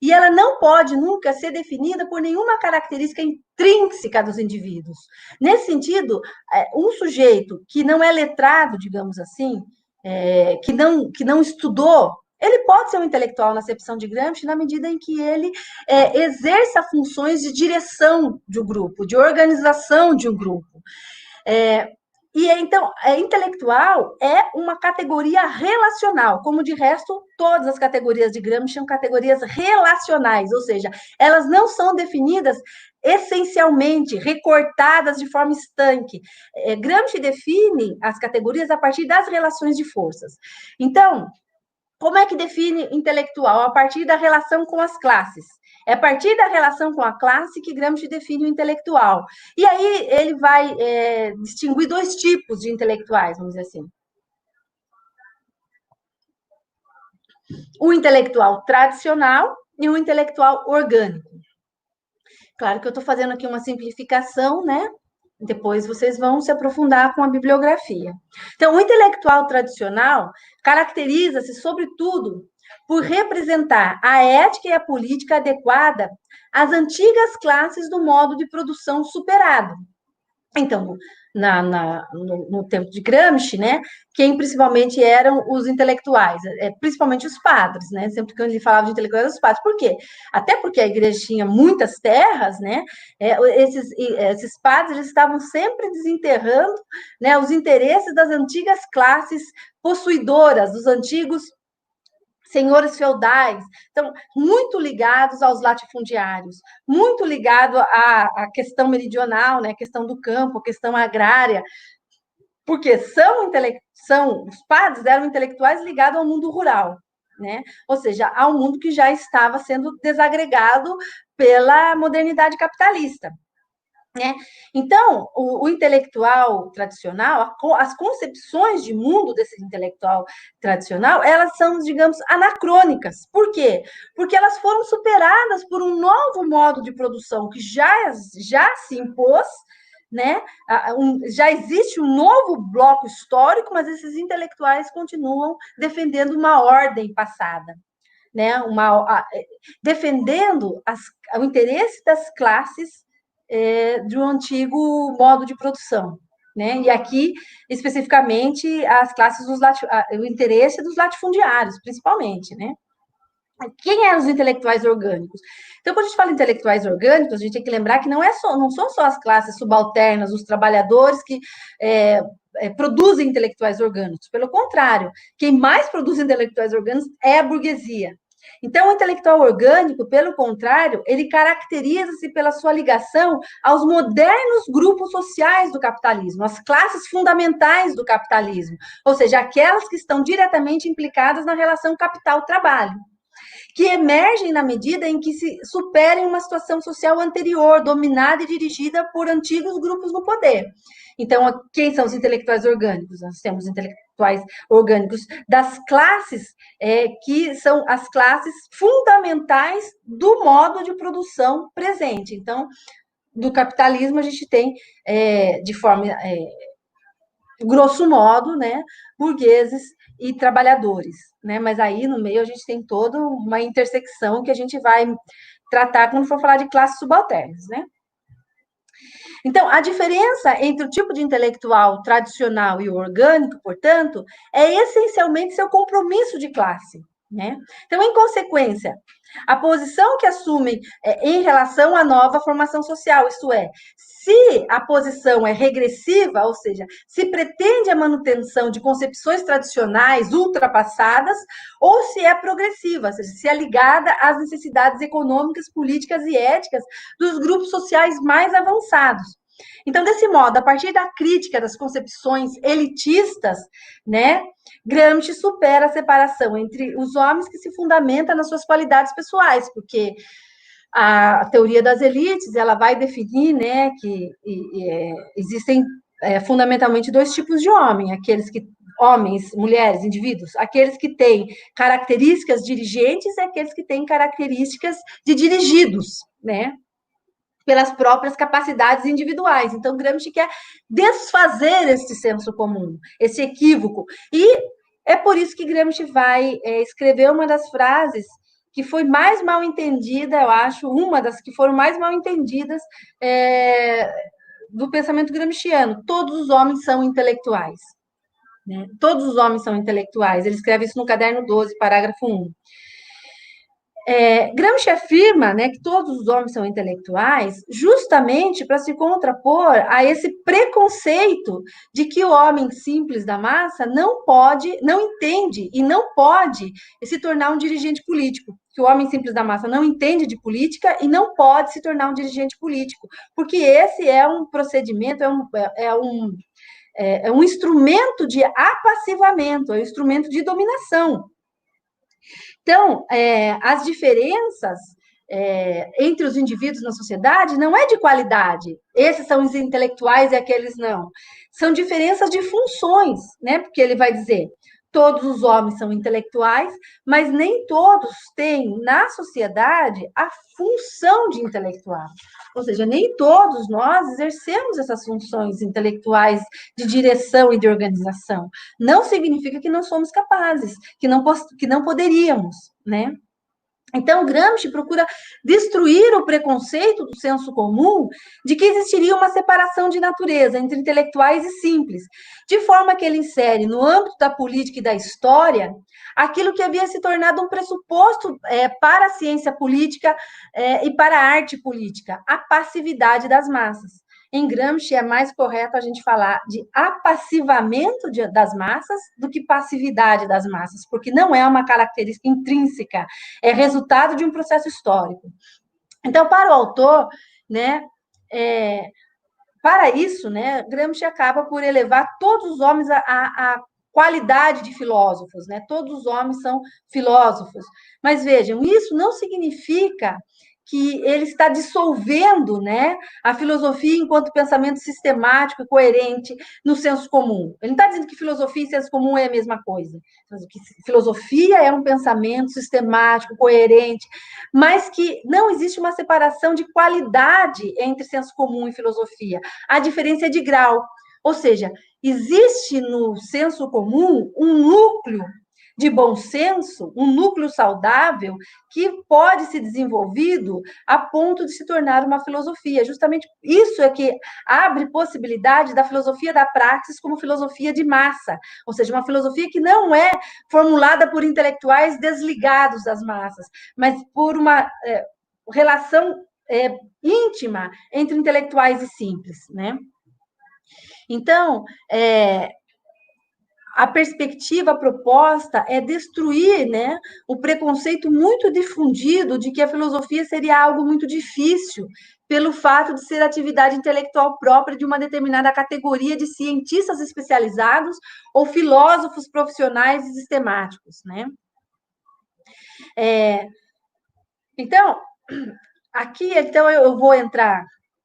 E ela não pode nunca ser definida por nenhuma característica intrínseca dos indivíduos. Nesse sentido, um sujeito que não é letrado, digamos assim, que não estudou, ele pode ser um intelectual na acepção de Gramsci na medida em que ele exerça funções de direção de um grupo, de organização de um grupo. Então, intelectual é uma categoria relacional, como de resto, todas as categorias de Gramsci são categorias relacionais, ou seja, elas não são definidas essencialmente, recortadas de forma estanque. Gramsci define as categorias a partir das relações de forças. Então, como é que define intelectual? A partir da relação com as classes. É a partir da relação com a classe que Gramsci define o intelectual. E aí ele vai distinguir dois tipos de intelectuais, vamos dizer assim. O intelectual tradicional e o intelectual orgânico. Claro que eu estou fazendo aqui uma simplificação, né? Depois vocês vão se aprofundar com a bibliografia. Então, o intelectual tradicional caracteriza-se, sobretudo, por representar a ética e a política adequada às antigas classes do modo de produção superado. Então, no tempo de Gramsci, né, quem principalmente eram os intelectuais, principalmente os padres, né, sempre que ele falava de intelectuais, os padres. Por quê? Até porque a igreja tinha muitas terras, né, esses padres eles estavam sempre desenterrando, né, os interesses das antigas classes possuidoras, dos antigos senhores feudais, então, muito ligados aos latifundiários, muito ligado à questão meridional, né, a questão do campo, a questão agrária, porque os padres eram intelectuais ligados ao mundo rural, né? Ou seja, ao mundo que já estava sendo desagregado pela modernidade capitalista. Né? Então, o intelectual tradicional, as concepções de mundo desse intelectual tradicional, elas são, digamos, anacrônicas. Por quê? Porque elas foram superadas por um novo modo de produção que já se impôs, né? Já existe um novo bloco histórico, mas esses intelectuais continuam defendendo uma ordem passada. Né? Defendendo o interesse das classes de um antigo modo de produção. Né? E aqui, especificamente, as classes o interesse dos latifundiários, principalmente. Né? Quem eram os intelectuais orgânicos? Então, quando a gente fala em intelectuais orgânicos, a gente tem que lembrar que não são só as classes subalternas, os trabalhadores que produzem intelectuais orgânicos. Pelo contrário, quem mais produz intelectuais orgânicos é a burguesia. Então, o intelectual orgânico, pelo contrário, ele caracteriza-se pela sua ligação aos modernos grupos sociais do capitalismo, às classes fundamentais do capitalismo, ou seja, aquelas que estão diretamente implicadas na relação capital-trabalho, que emergem na medida em que se superem uma situação social anterior, dominada e dirigida por antigos grupos no poder. Então, quem são os intelectuais orgânicos? Nós temos intelectuais orgânicos das classes que são as classes fundamentais do modo de produção presente. Então, do capitalismo, a gente tem, de forma, grosso modo, né, burgueses e trabalhadores. Né? Mas aí, no meio, a gente tem toda uma intersecção que a gente vai tratar quando for falar de classes subalternas. Né? Então, a diferença entre o tipo de intelectual tradicional e o orgânico, portanto, é essencialmente seu compromisso de classe. Né? Então, em consequência, a posição que assumem em relação à nova formação social, isto é, se a posição é regressiva, ou seja, se pretende a manutenção de concepções tradicionais ultrapassadas, ou se é progressiva, ou seja, se é ligada às necessidades econômicas, políticas e éticas dos grupos sociais mais avançados. Então, desse modo, a partir da crítica das concepções elitistas, né, Gramsci supera a separação entre os homens que se fundamenta nas suas qualidades pessoais, porque a teoria das elites ela vai definir, né, que existem fundamentalmente dois tipos de homem, homens, mulheres, indivíduos, aqueles que têm características dirigentes e aqueles que têm características de dirigidos, né? Pelas próprias capacidades individuais. Então, Gramsci quer desfazer esse senso comum, esse equívoco. E é por isso que Gramsci vai escrever uma das frases que foi mais mal entendida, eu acho, uma das que foram mais mal entendidas do pensamento gramsciano. Todos os homens são intelectuais. Né? Todos os homens são intelectuais. Ele escreve isso no caderno 12, parágrafo 1. Gramsci afirma, né, que todos os homens são intelectuais justamente para se contrapor a esse preconceito de que o homem simples da massa não entende e não pode se tornar um dirigente político. Que o homem simples da massa não entende de política e não pode se tornar um dirigente político, porque esse é um procedimento, é um instrumento de apassivamento, é um instrumento de dominação. Então, as diferenças entre os indivíduos na sociedade não é de qualidade. Esses são os intelectuais e aqueles não. São diferenças de funções, né? Porque ele vai dizer, todos os homens são intelectuais, mas nem todos têm na sociedade a função de intelectual. Ou seja, nem todos nós exercemos essas funções intelectuais de direção e de organização. Não significa que não somos capazes, que não poderíamos, né? Então, Gramsci procura destruir o preconceito do senso comum de que existiria uma separação de natureza entre intelectuais e simples, de forma que ele insere no âmbito da política e da história aquilo que havia se tornado um pressuposto para a ciência política e para a arte política, a passividade das massas. Em Gramsci é mais correto a gente falar de apassivamento das massas do que passividade das massas, porque não é uma característica intrínseca, é resultado de um processo histórico. Então, para o autor, né, para isso, né, Gramsci acaba por elevar todos os homens à qualidade de filósofos, né? Todos os homens são filósofos. Mas vejam, isso não significa que ele está dissolvendo, né, a filosofia enquanto pensamento sistemático e coerente no senso comum. Ele não está dizendo que filosofia e senso comum é a mesma coisa. Que filosofia é um pensamento sistemático, coerente, mas que não existe uma separação de qualidade entre senso comum e filosofia. A diferença é de grau. Ou seja, existe no senso comum um núcleo de bom senso, um núcleo saudável que pode ser desenvolvido a ponto de se tornar uma filosofia. Justamente isso é que abre possibilidade da filosofia da praxis como filosofia de massa, ou seja, uma filosofia que não é formulada por intelectuais desligados das massas, mas por uma relação íntima entre intelectuais e simples, né? Então, a perspectiva proposta é destruir, né, o preconceito muito difundido de que a filosofia seria algo muito difícil, pelo fato de ser atividade intelectual própria de uma determinada categoria de cientistas especializados ou filósofos profissionais e sistemáticos, né? Então, aqui, então, eu vou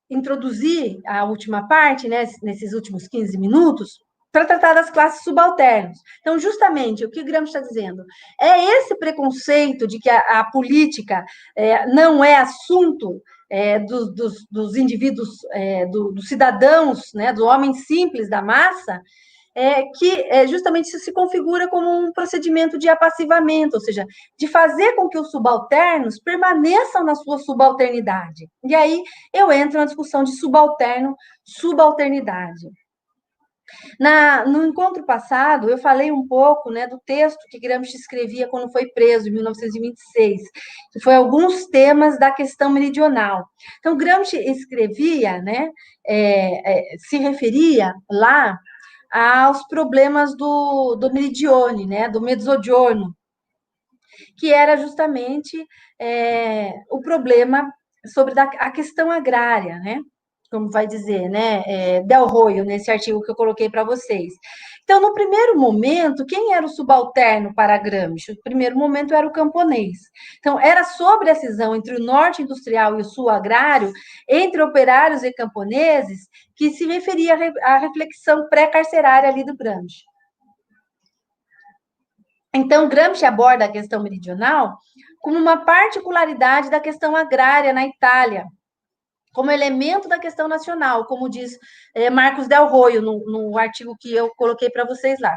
introduzir a última parte, né, nesses últimos 15 minutos, para tratar das classes subalternas. Então, justamente, o que o Gramsci está dizendo é esse preconceito de que a política não é assunto dos indivíduos, dos cidadãos, né, do homem simples da massa, que justamente isso se configura como um procedimento de apassivamento, ou seja, de fazer com que os subalternos permaneçam na sua subalternidade. E aí eu entro na discussão de subalternidade. No encontro passado, eu falei um pouco, né, do texto que Gramsci escrevia quando foi preso, em 1926, que foi alguns temas da questão meridional. Então, Gramsci escrevia, né, se referia lá aos problemas do meridione, né, do mezzogiorno, que era justamente o problema sobre a questão agrária, né? Como vai dizer, né? Del Roio, nesse artigo que eu coloquei para vocês. Então, no primeiro momento, quem era o subalterno para Gramsci? No primeiro momento era o camponês. Então, era sobre a cisão entre o norte industrial e o sul agrário, entre operários e camponeses, que se referia à reflexão pré-carcerária ali do Gramsci. Então, Gramsci aborda a questão meridional como uma particularidade da questão agrária na Itália, como elemento da questão nacional, como diz Marcos Del Roio no artigo que eu coloquei para vocês lá.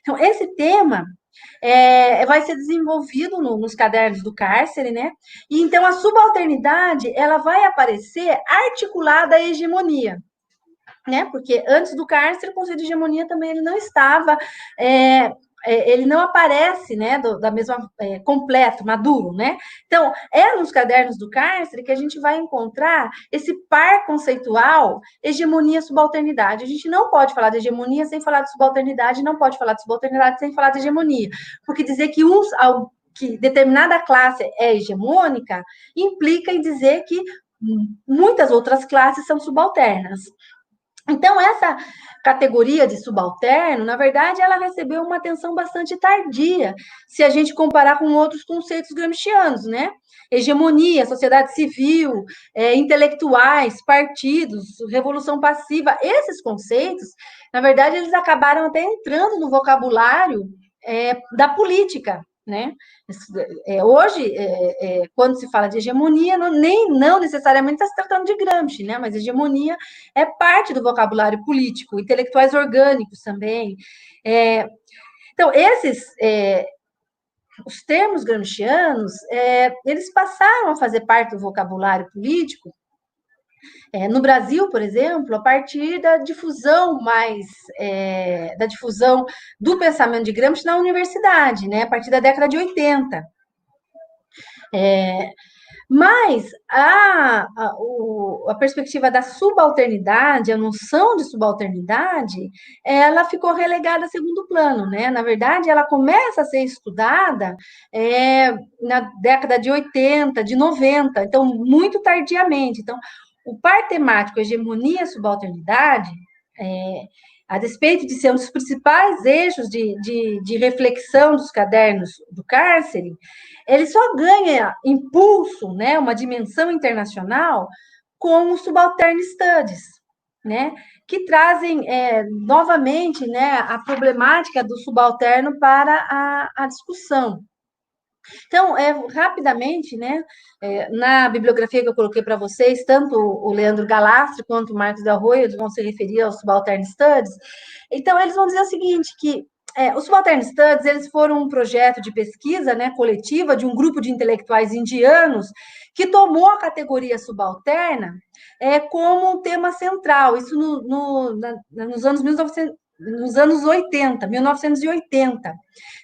Então, esse tema vai ser desenvolvido nos cadernos do cárcere, né? E então a subalternidade ela vai aparecer articulada à hegemonia, né? Porque antes do cárcere, o conceito de hegemonia também ele não estava ele não aparece, né, da mesma completo, maduro, né? Então, é nos cadernos do cárcere que a gente vai encontrar esse par conceitual hegemonia-subalternidade. A gente não pode falar de hegemonia sem falar de subalternidade, não pode falar de subalternidade sem falar de hegemonia, porque dizer que determinada classe é hegemônica implica em dizer que muitas outras classes são subalternas. Então, essa categoria de subalterno, na verdade, ela recebeu uma atenção bastante tardia, se a gente comparar com outros conceitos gramscianos, né? Hegemonia, sociedade civil, intelectuais, partidos, revolução passiva, esses conceitos, na verdade, eles acabaram até entrando no vocabulário da política, né? Hoje, quando se fala de hegemonia, não necessariamente está se tratando de Gramsci, né? Mas hegemonia é parte do vocabulário político, intelectuais orgânicos também. Então, os termos gramscianos, eles passaram a fazer parte do vocabulário político no Brasil, por exemplo, a partir da difusão da difusão do pensamento de Gramsci na universidade, né, a partir da década de 80. Mas a perspectiva da subalternidade, a noção de subalternidade, ela ficou relegada a segundo plano, né? Na verdade, ela começa a ser estudada na década de 80, de 90, então, muito tardiamente. Então, o par temático hegemonia e subalternidade, a despeito de ser um dos principais eixos de reflexão dos cadernos do cárcere, ele só ganha impulso, né, uma dimensão internacional, com os subaltern studies, né, que trazem novamente, né, a problemática do subalterno para a discussão. Então, rapidamente, né, na bibliografia que eu coloquei para vocês, tanto o Leandro Galastro quanto o Marcos Del Roio vão se referir aos subaltern studies. Então, eles vão dizer o seguinte, que os Subaltern Studies, eles foram um projeto de pesquisa, né, coletiva de um grupo de intelectuais indianos que tomou a categoria subalterna como um tema central, isso nos anos 1980,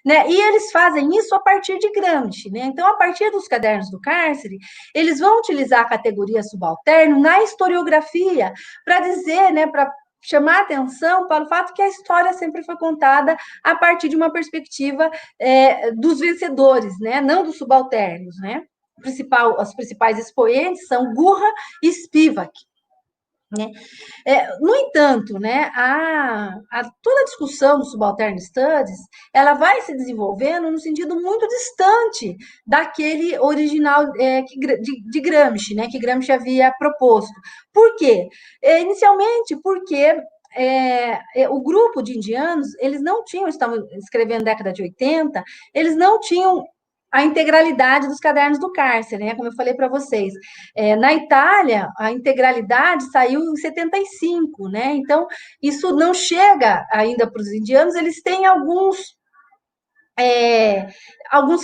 né? E eles fazem isso a partir de Gramsci, né? Então, a partir dos cadernos do cárcere, eles vão utilizar a categoria subalterno na historiografia para dizer, né, para chamar atenção para o fato que a história sempre foi contada a partir de uma perspectiva dos vencedores, né? Não dos subalternos, né? Os principais expoentes são Gurra e Spivak. Né? No entanto, né, toda a discussão do Subaltern Studies, ela vai se desenvolvendo no sentido muito distante daquele original de Gramsci, né, que Gramsci havia proposto. Por quê? Inicialmente, porque o grupo de indianos, eles não tinham, estavam escrevendo na década de 80, eles não tinham a integralidade dos cadernos do cárcere, né? Como eu falei para vocês. Na Itália, a integralidade saiu em 75, né? Então, isso não chega ainda para os indianos, eles têm alguns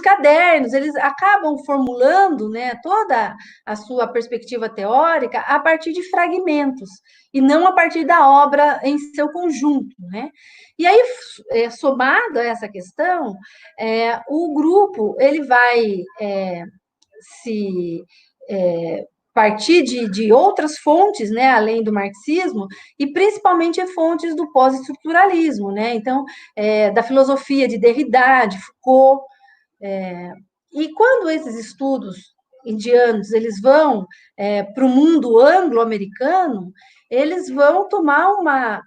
cadernos, eles acabam formulando, né, toda a sua perspectiva teórica a partir de fragmentos, e não a partir da obra em seu conjunto, né? E aí, somado a essa questão, o grupo ele vai se partir de outras fontes, né, além do marxismo, e principalmente fontes do pós-estruturalismo, né? Então, da filosofia de Derrida, de Foucault. E quando esses estudos indianos eles vão para o mundo anglo-americano, eles vão tomar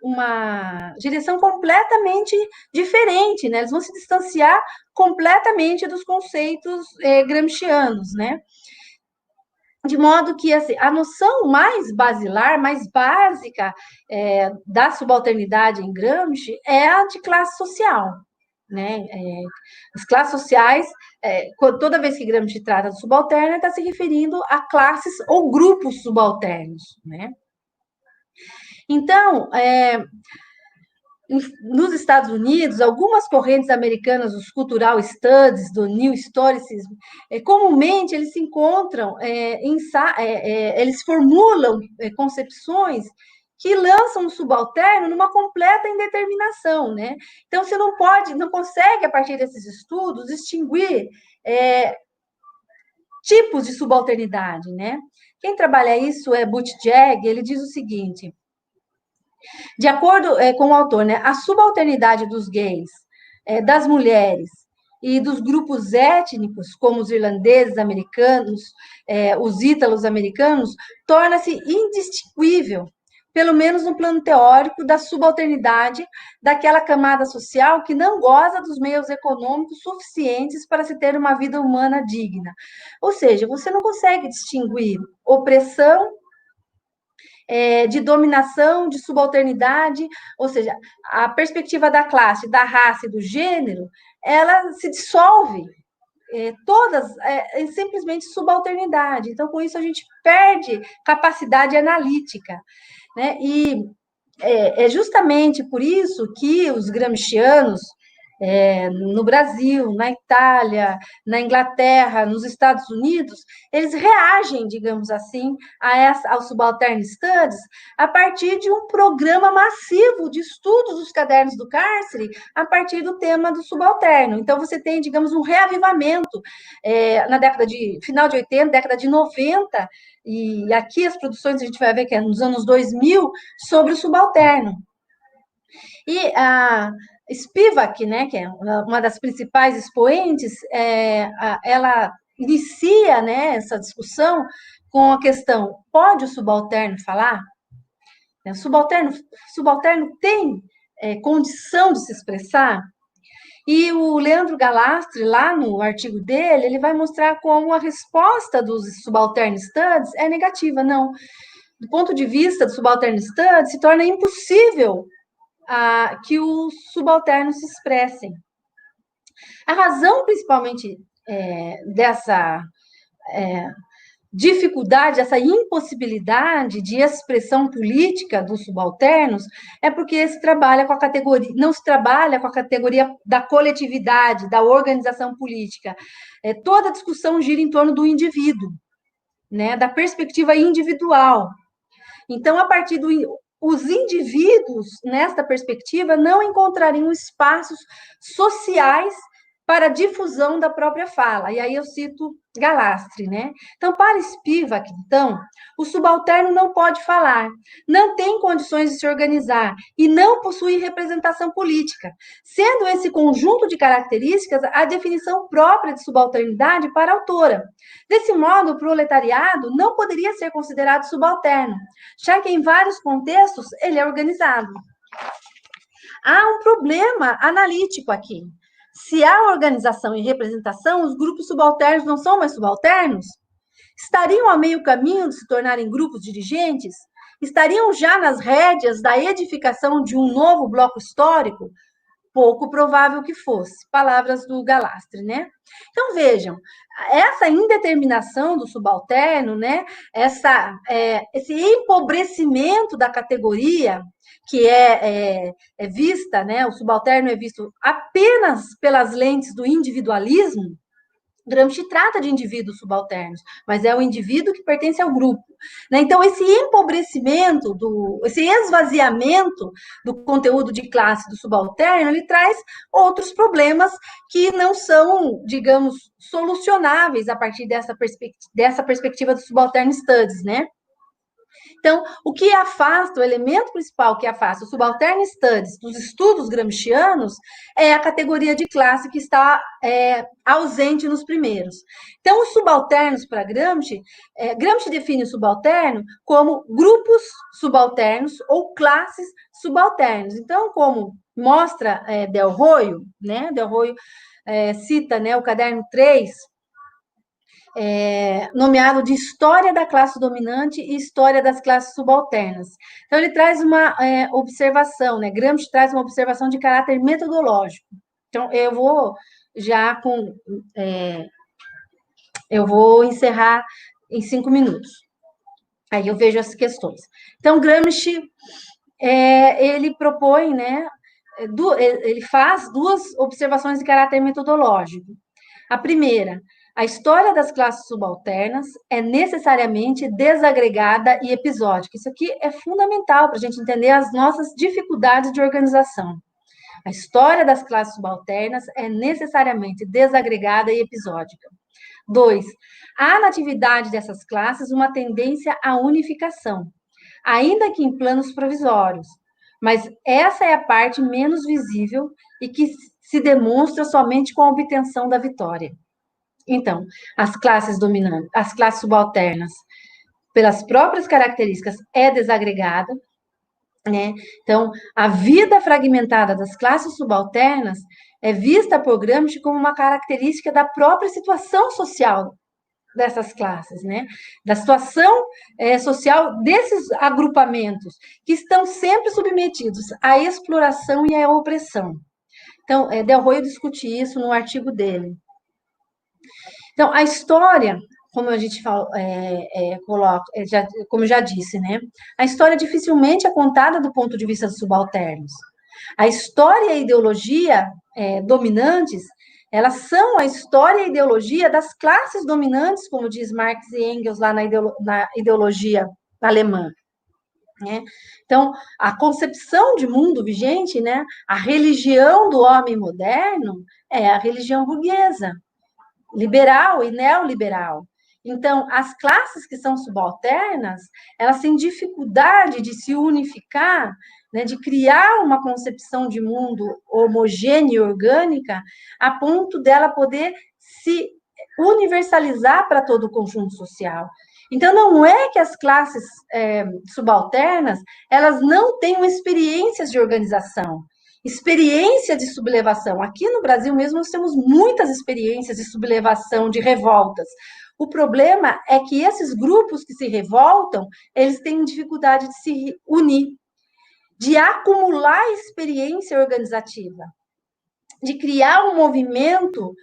uma direção completamente diferente, né? Eles vão se distanciar completamente dos conceitos gramscianos, né? De modo que assim, a noção mais basilar, mais básica da subalternidade em Gramsci é a de classe social. Né? As classes sociais, toda vez que Gramsci trata de subalterna, está se referindo a classes ou grupos subalternos. Né? Então, nos Estados Unidos, algumas correntes americanas, os cultural studies, do New Historicism, comumente eles se encontram, eles formulam concepções que lançam o subalterno numa completa indeterminação, né? Então, você não consegue, a partir desses estudos, distinguir tipos de subalternidade, né? Quem trabalha isso é Buttigieg, ele diz o seguinte: de acordo com o autor, né, a subalternidade dos gays, das mulheres e dos grupos étnicos, como os irlandeses americanos, os ítalos americanos, torna-se indistinguível, pelo menos no plano teórico, da subalternidade daquela camada social que não goza dos meios econômicos suficientes para se ter uma vida humana digna. Ou seja, você não consegue distinguir opressão de dominação, de subalternidade, ou seja, a perspectiva da classe, da raça e do gênero, ela se dissolve todas simplesmente subalternidade. Então, com isso, a gente perde capacidade analítica, né? E é justamente por isso que os gramscianos, no Brasil, na Itália, na Inglaterra, nos Estados Unidos, eles reagem, digamos assim, ao Subaltern Studies a partir de um programa massivo de estudos dos cadernos do cárcere a partir do tema do subalterno. Então, você tem, digamos, um reavivamento na final de 80, década de 90, e aqui as produções a gente vai ver que é nos anos 2000, sobre o subalterno. E a Spivak, né, que é uma das principais expoentes, ela inicia, né, essa discussão com a questão: pode o subalterno falar? O subalterno tem condição de se expressar? E o Leandro Galastre, lá no artigo dele, ele vai mostrar como a resposta dos subaltern studies é negativa. Não, do ponto de vista do subaltern studies, se torna impossível que os subalternos se expressem. A razão, principalmente, dessa dificuldade, essa impossibilidade de expressão política dos subalternos é porque não se trabalha com a categoria da coletividade, da organização política. Toda a discussão gira em torno do indivíduo, né, da perspectiva individual. Então, os indivíduos, nesta perspectiva, não encontrariam espaços sociais para a difusão da própria fala. E aí eu cito Galastre, né? Então, para Spivak, então, o subalterno não pode falar, não tem condições de se organizar e não possui representação política, sendo esse conjunto de características a definição própria de subalternidade para a autora. Desse modo, o proletariado não poderia ser considerado subalterno, já que em vários contextos ele é organizado. Há um problema analítico aqui. Se há organização e representação, os grupos subalternos não são mais subalternos? Estariam a meio caminho de se tornarem grupos dirigentes? Estariam já nas rédeas da edificação de um novo bloco histórico? Pouco provável que fosse. Palavras do Galastre, né? Então, vejam, essa indeterminação do subalterno, né? Esse empobrecimento da categoria que é vista, né? O subalterno é visto apenas pelas lentes do individualismo. Gramsci trata de indivíduos subalternos, mas é o indivíduo que pertence ao grupo, né? Então, esse empobrecimento, esse esvaziamento do conteúdo de classe do subalterno, ele traz outros problemas que não são, digamos, solucionáveis a partir dessa perspectiva do subaltern studies, né? Então, o elemento principal que afasta o subaltern studies dos estudos gramscianos é a categoria de classe que está ausente nos primeiros. Então, os subalternos para Gramsci, Gramsci define o subalterno como grupos subalternos ou classes subalternos. Então, como mostra Del Roio, né? Del Roio cita, né, o caderno 3, nomeado de História da Classe Dominante e História das Classes Subalternas. Então, ele traz uma observação, né? Gramsci traz uma observação de caráter metodológico. Então, eu vou encerrar em 5 minutos. Aí eu vejo as questões. Então, Gramsci, ele propõe, né? Ele faz 2 observações de caráter metodológico. A primeira: a história das classes subalternas é necessariamente desagregada e episódica. Isso aqui é fundamental para a gente entender as nossas dificuldades de organização. A história das classes subalternas é necessariamente desagregada e episódica. 2. Há na atividade dessas classes uma tendência à unificação, ainda que em planos provisórios, mas essa é a parte menos visível e que se demonstra somente com a obtenção da vitória. Então, as classes dominantes, as classes subalternas, pelas próprias características, é desagregada, né? Então, a vida fragmentada das classes subalternas é vista por Gramsci como uma característica da própria situação social dessas classes, né? Da situação social desses agrupamentos, que estão sempre submetidos à exploração e à opressão. Então, Del discute isso no artigo dele. Então, a história, como a gente fala, coloca, como eu já disse, né? A história dificilmente é contada do ponto de vista dos subalternos. A história e a ideologia dominantes, elas são a história e a ideologia das classes dominantes, como diz Marx e Engels lá na ideologia alemã. Né? Então, a concepção de mundo vigente, né? A religião do homem moderno é a religião burguesa, liberal e neoliberal. Então, as classes que são subalternas, elas têm dificuldade de se unificar, né, de criar uma concepção de mundo homogênea e orgânica, a ponto dela poder se universalizar para todo o conjunto social. Então, não é que as classes subalternas, elas não tenham experiências de organização, experiência de sublevação. Aqui no Brasil mesmo nós temos muitas experiências de sublevação, de revoltas. O problema é que esses grupos que se revoltam, eles têm dificuldade de se unir, de acumular experiência organizativa, de criar um movimento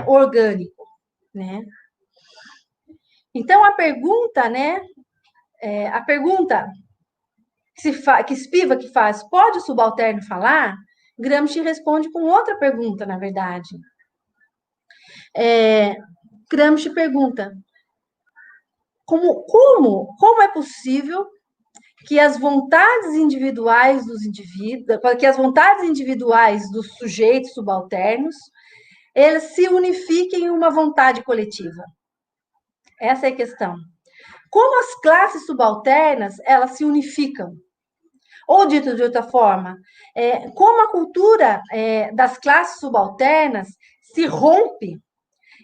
orgânico, né? Então, a pergunta, né? A pergunta que Spivak faz, pode o subalterno falar? Gramsci responde com outra pergunta, na verdade. Gramsci pergunta, como é possível que as vontades individuais dos indivíduos, que as vontades individuais dos sujeitos subalternos, eles se unifiquem em uma vontade coletiva? Essa é a questão. Como as classes subalternas, elas se unificam? Ou, dito de outra forma, como a cultura das classes subalternas se rompe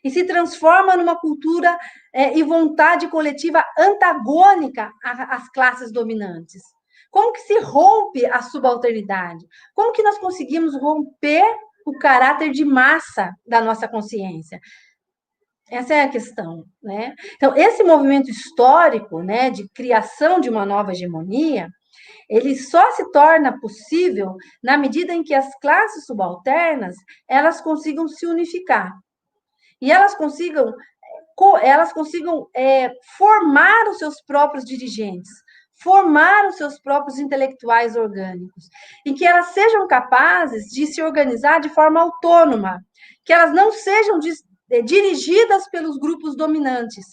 e se transforma numa cultura e vontade coletiva antagônica às classes dominantes. Como que se rompe a subalternidade? Como que nós conseguimos romper o caráter de massa da nossa consciência? Essa é a questão, né? Então, esse movimento histórico, né, de criação de uma nova hegemonia, ele só se torna possível na medida em que as classes subalternas, elas consigam se unificar. E elas consigam formar os seus próprios dirigentes, formar os seus próprios intelectuais orgânicos, em que elas sejam capazes de se organizar de forma autônoma, que elas não sejam dirigidas pelos grupos dominantes.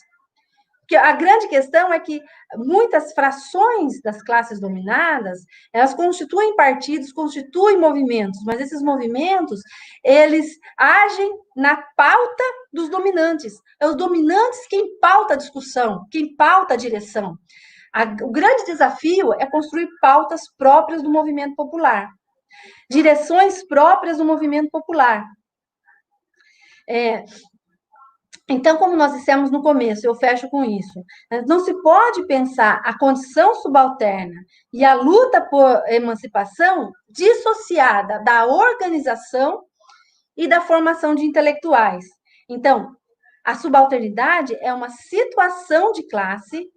Porque a grande questão é que muitas frações das classes dominadas, elas constituem partidos, constituem movimentos, mas esses movimentos, eles agem na pauta dos dominantes. É os dominantes quem pauta a discussão, quem pauta a direção. O grande desafio é construir pautas próprias do movimento popular, direções próprias do movimento popular. Então, como nós dissemos no começo, eu fecho com isso, não se pode pensar a condição subalterna e a luta por emancipação dissociada da organização e da formação de intelectuais. Então, a subalternidade é uma situação de classe,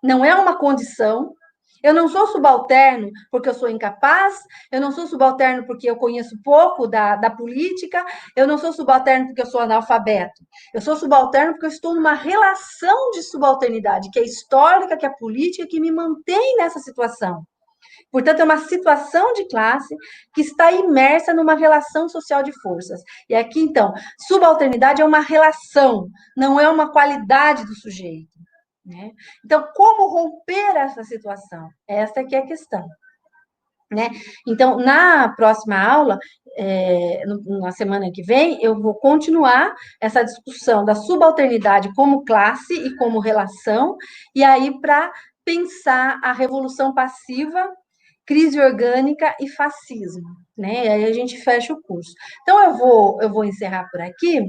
não é uma condição. Eu não sou subalterno porque eu sou incapaz, eu não sou subalterno porque eu conheço pouco da política, eu não sou subalterno porque eu sou analfabeto. Eu sou subalterno porque eu estou numa relação de subalternidade, que é histórica, que é política, que me mantém nessa situação. Portanto, é uma situação de classe que está imersa numa relação social de forças. E aqui, então, subalternidade é uma relação, não é uma qualidade do sujeito. Né? Então, como romper essa situação? Essa que é a questão. Né? Então, na próxima aula, na semana que vem, eu vou continuar essa discussão da subalternidade como classe e como relação, e aí para pensar a revolução passiva, crise orgânica e fascismo. Né? E aí a gente fecha o curso. Então, eu vou encerrar por aqui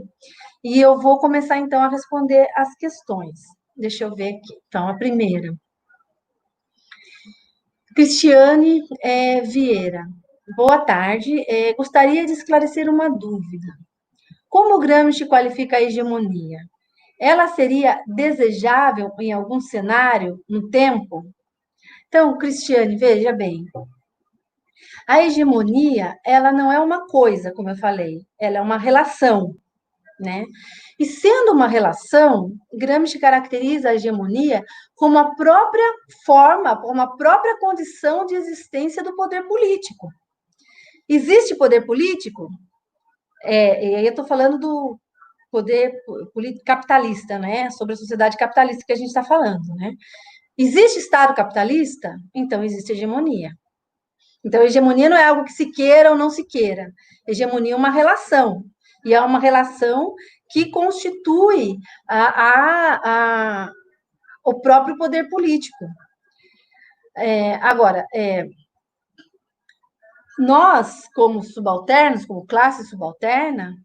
e eu vou começar, então, a responder as questões. Deixa eu ver aqui. Então, a primeira. Cristiane Vieira. Boa tarde. Gostaria de esclarecer uma dúvida. Como Gramsci qualifica a hegemonia? ela seria desejável em algum cenário, no tempo? Então, Cristiane, veja bem, a hegemonia, ela não é uma coisa, como eu falei, ela é uma relação, né? E sendo uma relação, Gramsci caracteriza a hegemonia como a própria forma, como a própria condição de existência do poder político. Existe poder político? E aí eu estou falando do poder político capitalista, né? Sobre a sociedade capitalista que a gente está falando, né? Existe Estado capitalista? Então existe hegemonia. Então, hegemonia não é algo que se queira ou não se queira. Hegemonia é uma relação. E é uma relação que constitui o próprio poder político. Agora, nós, como subalternos, como classe subalterna,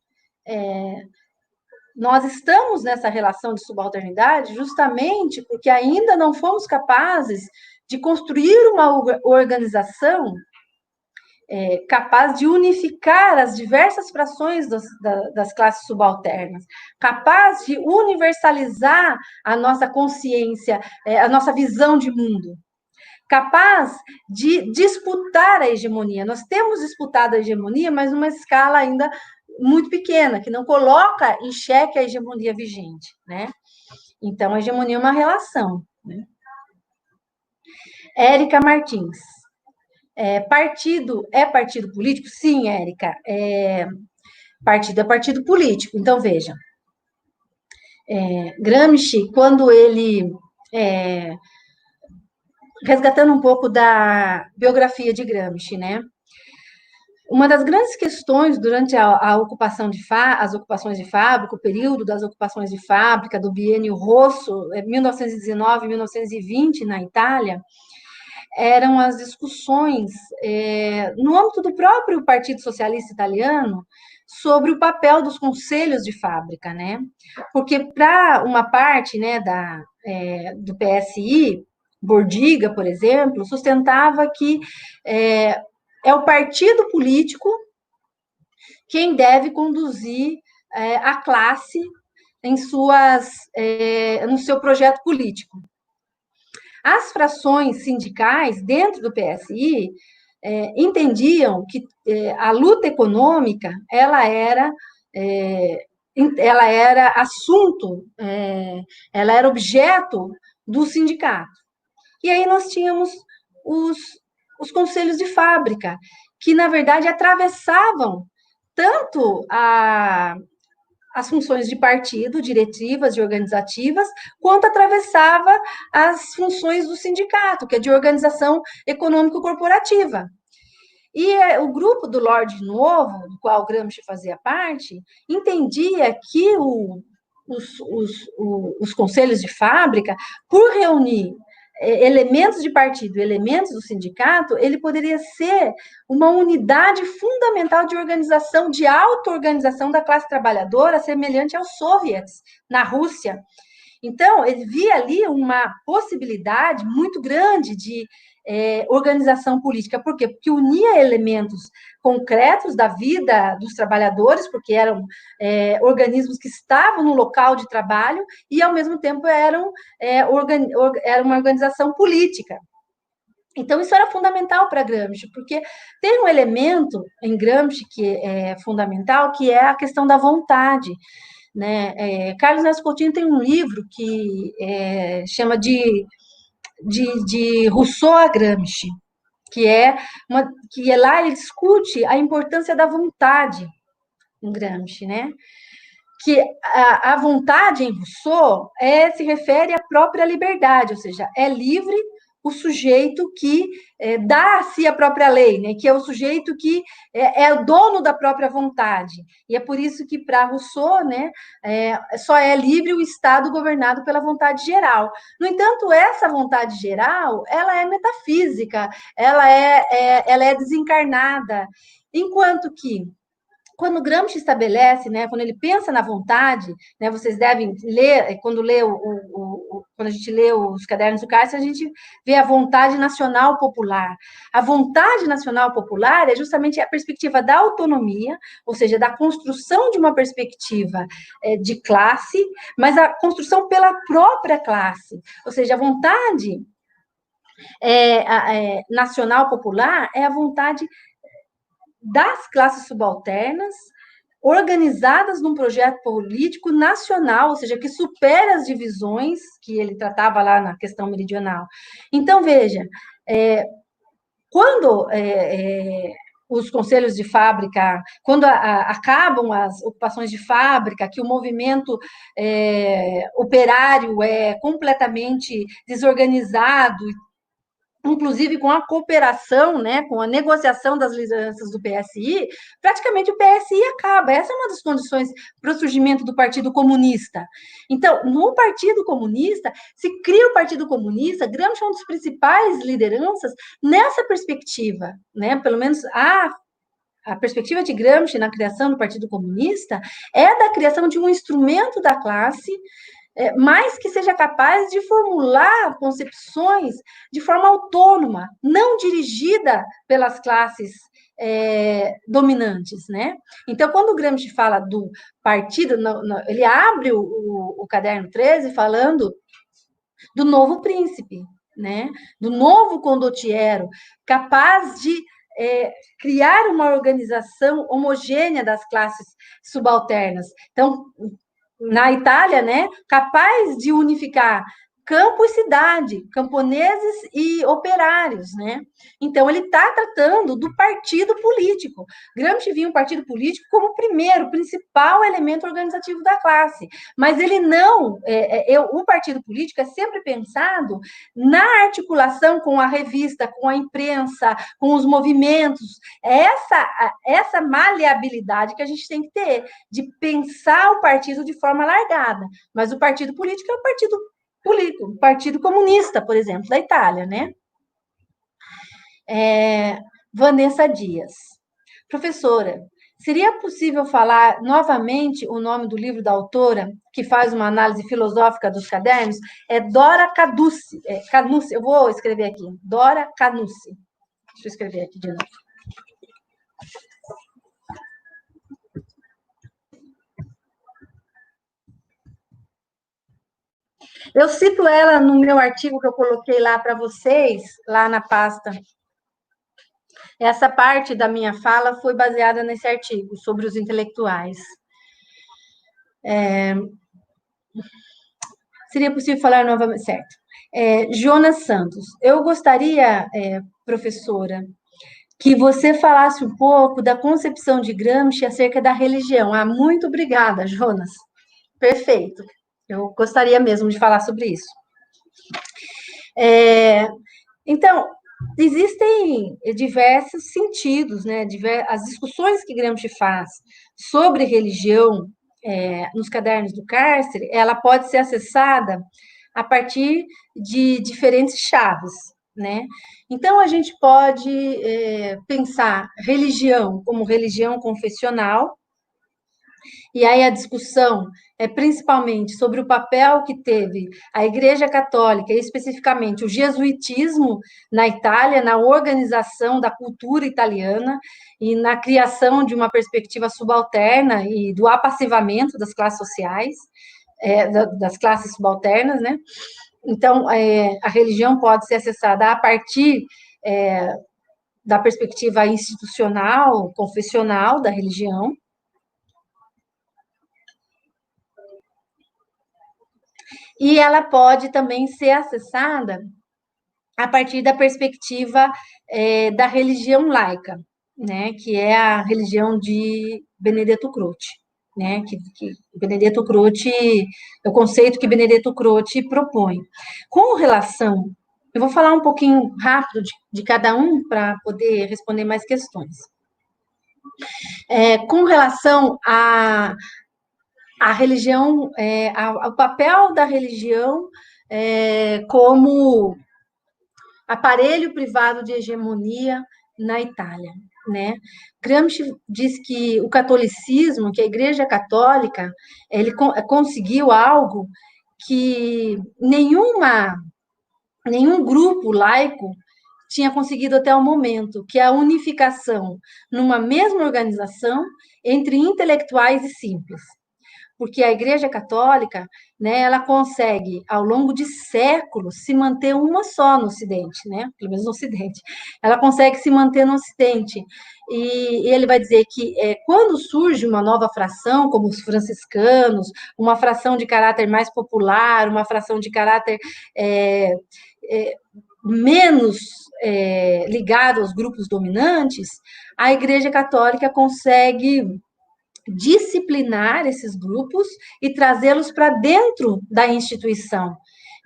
nós estamos nessa relação de subalternidade justamente porque ainda não fomos capazes de construir uma organização capaz de unificar as diversas frações das classes subalternas, capaz de universalizar a nossa consciência, a nossa visão de mundo, capaz de disputar a hegemonia. Nós temos disputado a hegemonia, mas numa escala ainda muito pequena, que não coloca em xeque a hegemonia vigente, né? Então, a hegemonia é uma relação, né? Érica Martins. Partido é partido político? Sim, Érica. Partido é partido político. Então, veja, Gramsci, quando ele, resgatando um pouco da biografia de Gramsci, né? Uma das grandes questões durante a ocupação as ocupações de fábrica, o período das ocupações de fábrica, do biênio Rosso, 1919-1920, na Itália, eram as discussões no âmbito do próprio Partido Socialista Italiano sobre o papel dos conselhos de fábrica, né? Porque para uma parte, né, do PSI, Bordiga, por exemplo, sustentava que é o partido político quem deve conduzir a classe no seu projeto político. As frações sindicais dentro do PSI entendiam que a luta econômica ela era assunto, ela era objeto do sindicato. E aí nós tínhamos os conselhos de fábrica, que na verdade atravessavam tanto as funções de partido, diretivas e organizativas, quanto atravessava as funções do sindicato, que é de organização econômico-corporativa. E o grupo do Lorde Novo, do qual Gramsci fazia parte, entendia que os conselhos de fábrica, por reunir elementos de partido, elementos do sindicato, ele poderia ser uma unidade fundamental de organização, de auto-organização da classe trabalhadora, semelhante aos soviets na Rússia. Então, ele via ali uma possibilidade muito grande de organização política. Por quê? Porque unia elementos concretos da vida dos trabalhadores, porque eram organismos que estavam no local de trabalho e, ao mesmo tempo, era uma organização política. Então, isso era fundamental para Gramsci, porque tem um elemento em Gramsci que é fundamental, que é a questão da vontade. Né? Carlos Neto Coutinho tem um livro que chama de Rousseau a Gramsci, que lá ele discute a importância da vontade em Gramsci, né? Que a vontade em Rousseau se refere à própria liberdade, ou seja, é livre o sujeito que dá a si a própria lei, né? Que é o sujeito que é o dono da própria vontade. E é por isso que, para Rousseau, né, só é livre o Estado governado pela vontade geral. No entanto, essa vontade geral, ela é metafísica, ela é desencarnada, enquanto que quando Gramsci estabelece, né, quando ele pensa na vontade, né, vocês devem ler, quando lê quando a gente lê os Cadernos do Cárcere, a gente vê a vontade nacional popular. A vontade nacional popular é justamente a perspectiva da autonomia, ou seja, da construção de uma perspectiva de classe, mas a construção pela própria classe. Ou seja, a vontade nacional popular é a vontade das classes subalternas, organizadas num projeto político nacional, ou seja, que supera as divisões que ele tratava lá na questão meridional. Então, veja, quando os conselhos de fábrica, quando acabam as ocupações de fábrica, que o movimento operário é completamente desorganizado, inclusive com a cooperação, né, com a negociação das lideranças do PSI, praticamente o PSI acaba. Essa é uma das condições para o surgimento do Partido Comunista. Então, no Partido Comunista, se cria o Partido Comunista, Gramsci é um dos principais lideranças nessa perspectiva, né, pelo menos a perspectiva de Gramsci na criação do Partido Comunista é da criação de um instrumento da classe, mas que seja capaz de formular concepções de forma autônoma, não dirigida pelas classes dominantes, né? Então, quando o Gramsci fala do partido, ele abre o caderno 13 falando do novo príncipe, né? Do novo condottiero, capaz de criar uma organização homogênea das classes subalternas. Então, na Itália, né, capaz de unificar campo e cidade, camponeses e operários, né? Então, ele está tratando do partido político. Gramsci via um partido político como o primeiro, principal elemento organizativo da classe, mas ele não, o partido político é sempre pensado na articulação com a revista, com a imprensa, com os movimentos, essa maleabilidade que a gente tem que ter, de pensar o partido de forma largada, mas o partido político é o partido político, o Partido Comunista, por exemplo, da Itália, né? Vanessa Dias. Professora, seria possível falar novamente o nome do livro da autora, que faz uma análise filosófica dos cadernos? É Dora Canucci. Canucci, eu vou escrever aqui. Dora Canucci. Deixa eu escrever aqui de novo. Eu cito ela no meu artigo que eu coloquei lá para vocês, lá na pasta. Essa parte da minha fala foi baseada nesse artigo sobre os intelectuais. Seria possível falar novamente, certo? Jonas Santos, eu gostaria, professora, que você falasse um pouco da concepção de Gramsci acerca da religião. Muito obrigada, Jonas. Perfeito. Eu gostaria mesmo de falar sobre isso. Então, existem diversos sentidos, né? As discussões que Gramsci faz sobre religião nos cadernos do cárcere, ela pode ser acessada a partir de diferentes chaves, né? Então, a gente pode pensar religião como religião confessional, e aí a discussão é principalmente sobre o papel que teve a Igreja Católica, e especificamente o jesuitismo na Itália, na organização da cultura italiana e na criação de uma perspectiva subalterna e do apassivamento das classes sociais, das classes subalternas, né? Então, a religião pode ser acessada a partir da perspectiva institucional, confessional da religião. E ela pode também ser acessada a partir da perspectiva da religião laica, né, que é a religião de Benedetto Croce, né, que Benedetto Croce, é o conceito que Benedetto Croce propõe. Com relação, eu vou falar um pouquinho rápido de cada um para poder responder mais questões. Com relação a religião, ao papel da religião como aparelho privado de hegemonia na Itália, né? Gramsci diz que o catolicismo, que a Igreja Católica, ele conseguiu algo que nenhum grupo laico tinha conseguido até o momento, que é a unificação numa mesma organização entre intelectuais e simples. Porque a Igreja Católica, né, ela consegue, ao longo de séculos, se manter uma só no Ocidente, né? Pelo menos no Ocidente. Ela consegue se manter no Ocidente. E ele vai dizer que quando surge uma nova fração, como os franciscanos, uma fração de caráter mais popular, uma fração de caráter é, é, menos ligado aos grupos dominantes, a Igreja Católica consegue disciplinar esses grupos e trazê-los para dentro da instituição.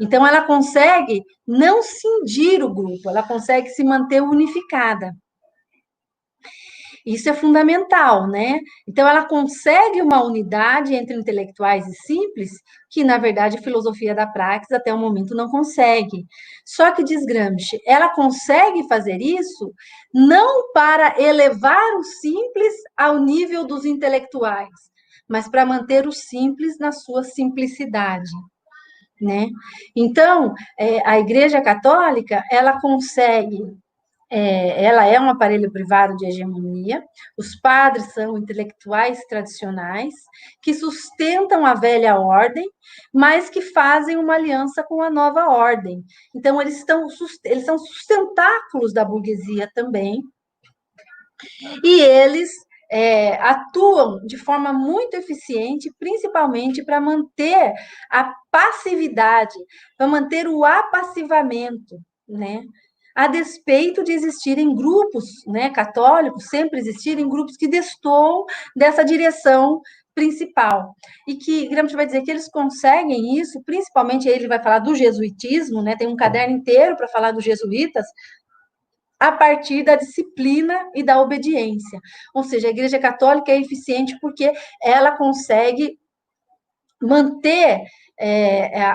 Então, ela consegue não cindir o grupo, ela consegue se manter unificada. Isso é fundamental, né? Então, ela consegue uma unidade entre intelectuais e simples, que, na verdade, a filosofia da praxis até o momento não consegue. Só que, diz Gramsci, ela consegue fazer isso não para elevar os simples ao nível dos intelectuais, mas para manter o simples na sua simplicidade. Né? Então, a Igreja Católica, ela é um aparelho privado de hegemonia, os padres são intelectuais tradicionais que sustentam a velha ordem, mas que fazem uma aliança com a nova ordem. Então, eles são sustentáculos da burguesia também, e eles atuam de forma muito eficiente, principalmente para manter a passividade, para manter o apassivamento, né? A despeito de existirem grupos, né, católicos, sempre existirem grupos que destoam dessa direção principal. E que Gramsci vai dizer que eles conseguem isso, principalmente ele vai falar do jesuitismo, né, tem um caderno inteiro para falar dos jesuítas, a partir da disciplina e da obediência. Ou seja, a Igreja Católica é eficiente porque ela consegue manter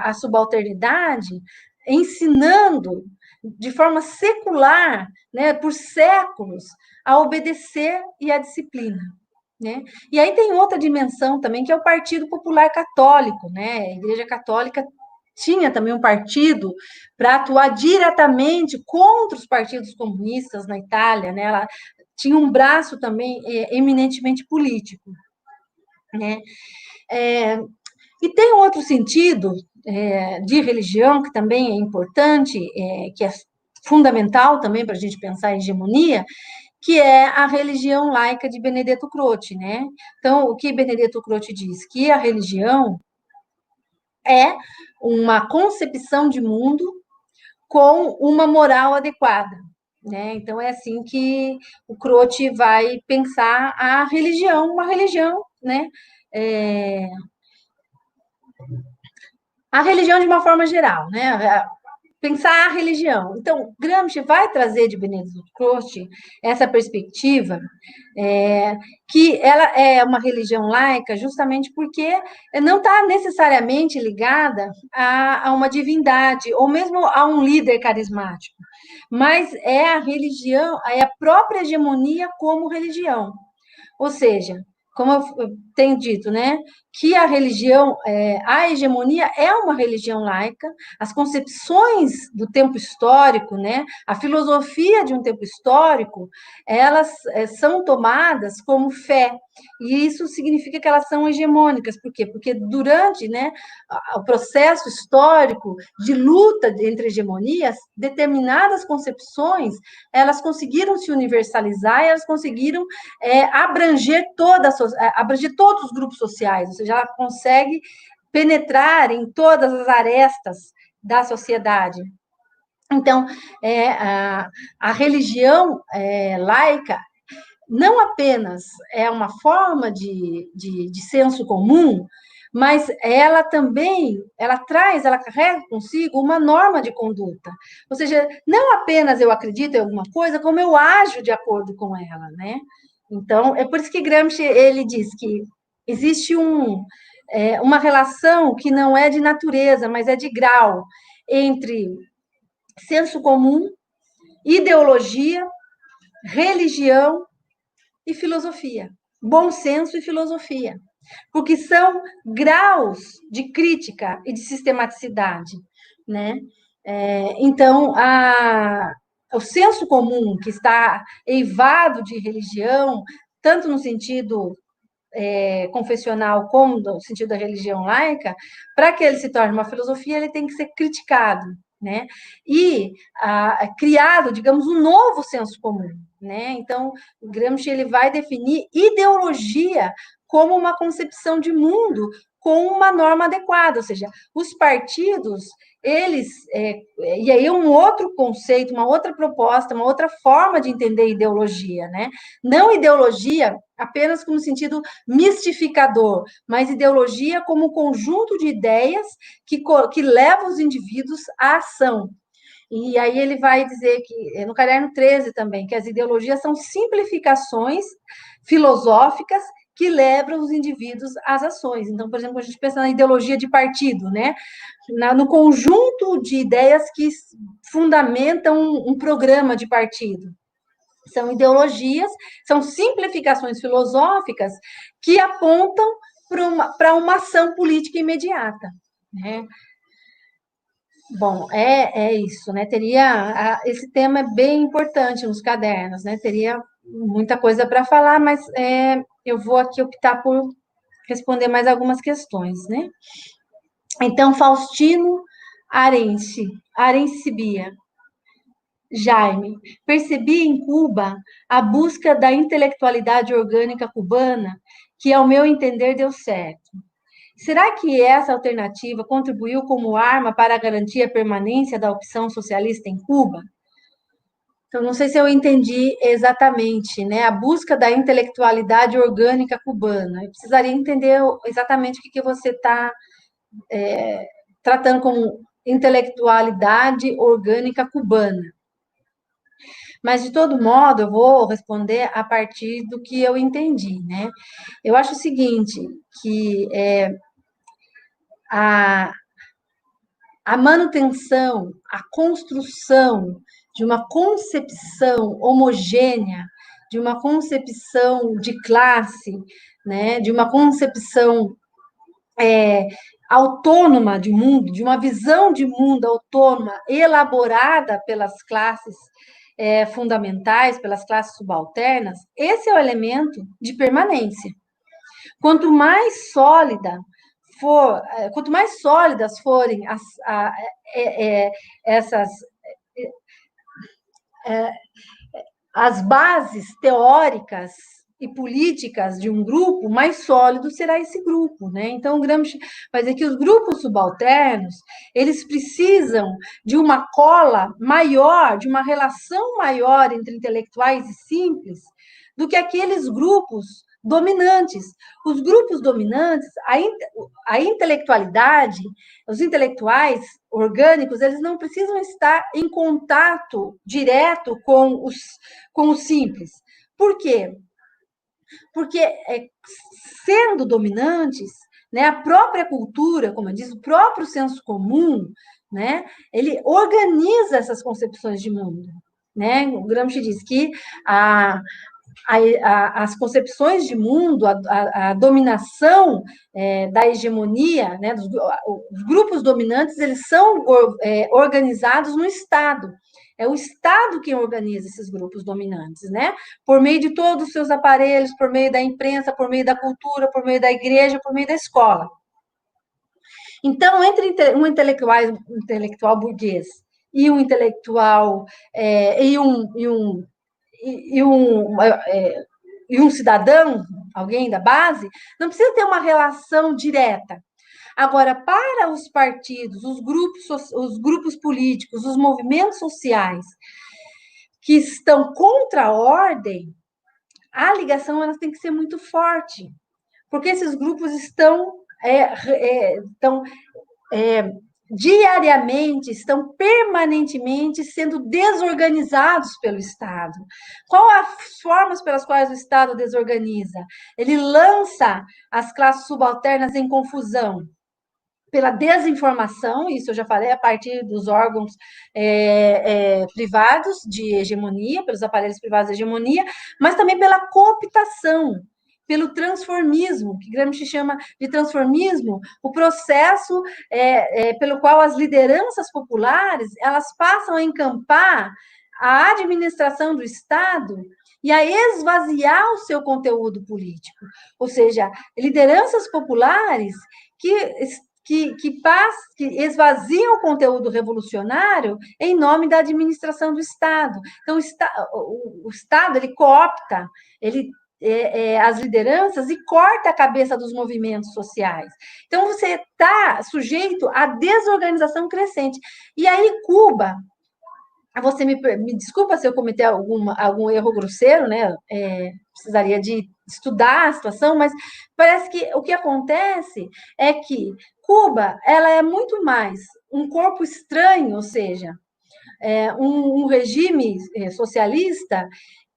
a subalternidade, ensinando de forma secular, né, por séculos, a obedecer e a disciplina. Né? E aí tem outra dimensão também, que é o Partido Popular Católico. Né? A Igreja Católica tinha também um partido para atuar diretamente contra os partidos comunistas na Itália. Né? Ela tinha um braço também eminentemente político. Né? E tem um outro sentido de religião que também é importante, que é fundamental também para a gente pensar em hegemonia, que é a religião laica de Benedetto Croce, né? Então, o que Benedetto Croce diz? Que a religião é uma concepção de mundo com uma moral adequada, né? Então, é assim que o Croce vai pensar a religião, uma religião, né? A religião de uma forma geral, né? Pensar a religião. Então, Gramsci vai trazer de Benedetto Croce essa perspectiva, que ela é uma religião laica justamente porque não está necessariamente ligada a uma divindade, ou mesmo a um líder carismático, mas é a religião, é a própria hegemonia como religião. Ou seja, como eu tenho dito, né, que a religião, a hegemonia é uma religião laica, as concepções do tempo histórico, né, a filosofia de um tempo histórico, elas são tomadas como fé, e isso significa que elas são hegemônicas. Por quê? Porque durante, né, o processo histórico de luta entre hegemonias, determinadas concepções, elas conseguiram se universalizar e elas conseguiram abranger todos os grupos sociais, ou seja, ela consegue penetrar em todas as arestas da sociedade. Então, a religião laica não apenas é uma forma de senso comum, mas ela também, ela carrega consigo uma norma de conduta. Ou seja, não apenas eu acredito em alguma coisa, como eu ajo de acordo com ela, né? Então, é por isso que Gramsci, ele diz que existe uma relação que não é de natureza, mas é de grau, entre senso comum, ideologia, religião e filosofia. Bom senso e filosofia. porque são graus de crítica e de sistematicidade, né? Então, o senso comum que está eivado de religião, tanto no sentido confessional como no sentido da religião laica, para que ele se torne uma filosofia, ele tem que ser criticado, né? E criado, digamos, um novo senso comum, né? Então, o Gramsci ele vai definir ideologia como uma concepção de mundo com uma norma adequada, ou seja, os partidos eles, e aí um outro conceito, uma outra proposta, uma outra forma de entender ideologia, né? Não ideologia apenas como sentido mistificador, mas ideologia como um conjunto de ideias que levam os indivíduos à ação. E aí ele vai dizer que, no caderno 13 também, que as ideologias são simplificações filosóficas que levam os indivíduos às ações. Então, por exemplo, a gente pensa na ideologia de partido, né? No conjunto de ideias que fundamentam um programa de partido. São ideologias, são simplificações filosóficas que apontam para uma ação política imediata, né? Bom, é isso, né? Esse tema é bem importante nos cadernos, né? Teria muita coisa para falar, mas eu vou aqui optar por responder mais algumas questões, né? Então, Faustino Arencibia, Jaime, percebi em Cuba a busca da intelectualidade orgânica cubana, que, ao meu entender, deu certo. Será que essa alternativa contribuiu como arma para garantir a permanência da opção socialista em Cuba? Então, não sei se eu entendi exatamente, né? A busca da intelectualidade orgânica cubana. Eu precisaria entender exatamente o que você está tratando como intelectualidade orgânica cubana. Mas, de todo modo, eu vou responder a partir do que eu entendi, né? Eu acho o seguinte, que a, a manutenção, a construção de uma concepção homogênea, de uma concepção de classe, né, de uma concepção autônoma de mundo, de uma visão de mundo autônoma, elaborada pelas classes fundamentais, pelas classes subalternas, esse é o elemento de permanência. Quanto mais sólida quanto mais sólidas forem essas as bases teóricas e políticas de um grupo, mais sólido será esse grupo, né? Então, o Gramsci vai dizer que os grupos subalternos, eles precisam de uma cola maior, de uma relação maior entre intelectuais e simples, do que aqueles grupos dominantes. Os grupos dominantes, a intelectualidade, os intelectuais orgânicos, eles não precisam estar em contato direto com os simples. Por quê? Porque, sendo dominantes, né, a própria cultura, como eu disse, o próprio senso comum, né, ele organiza essas concepções de mundo. Né? O Gramsci diz que as concepções de mundo, a dominação da hegemonia, né, os grupos dominantes, eles são organizados no Estado. É o Estado quem organiza esses grupos dominantes, né? Por meio de todos os seus aparelhos, por meio da imprensa, por meio da cultura, por meio da igreja, por meio da escola. Então, entre um intelectual burguês e um intelectual e um cidadão, alguém da base, não precisa ter uma relação direta. Agora, para os partidos, os grupos políticos, os movimentos sociais que estão contra a ordem, a ligação elas tem que ser muito forte, porque esses grupos estão diariamente, estão permanentemente sendo desorganizados pelo Estado. Qual as formas pelas quais o Estado desorganiza? Ele lança as classes subalternas em confusão. Pela desinformação, isso eu já falei, a partir dos órgãos privados de hegemonia, pelos aparelhos privados de hegemonia, mas também pela cooptação. pelo transformismo, que Gramsci chama de transformismo, o processo pelo qual as lideranças populares elas passam a encampar a administração do Estado e a esvaziar o seu conteúdo político. Ou seja, lideranças populares que esvaziam o conteúdo revolucionário em nome da administração do Estado. Então, o Estado, ele coopta, as lideranças e corta a cabeça dos movimentos sociais. Então, você está sujeito à desorganização crescente. E aí, Cuba, você me desculpa se eu cometer algum erro grosseiro, né? Precisaria de estudar a situação, mas parece que o que acontece é que Cuba ela é muito mais um corpo estranho, ou seja, um regime socialista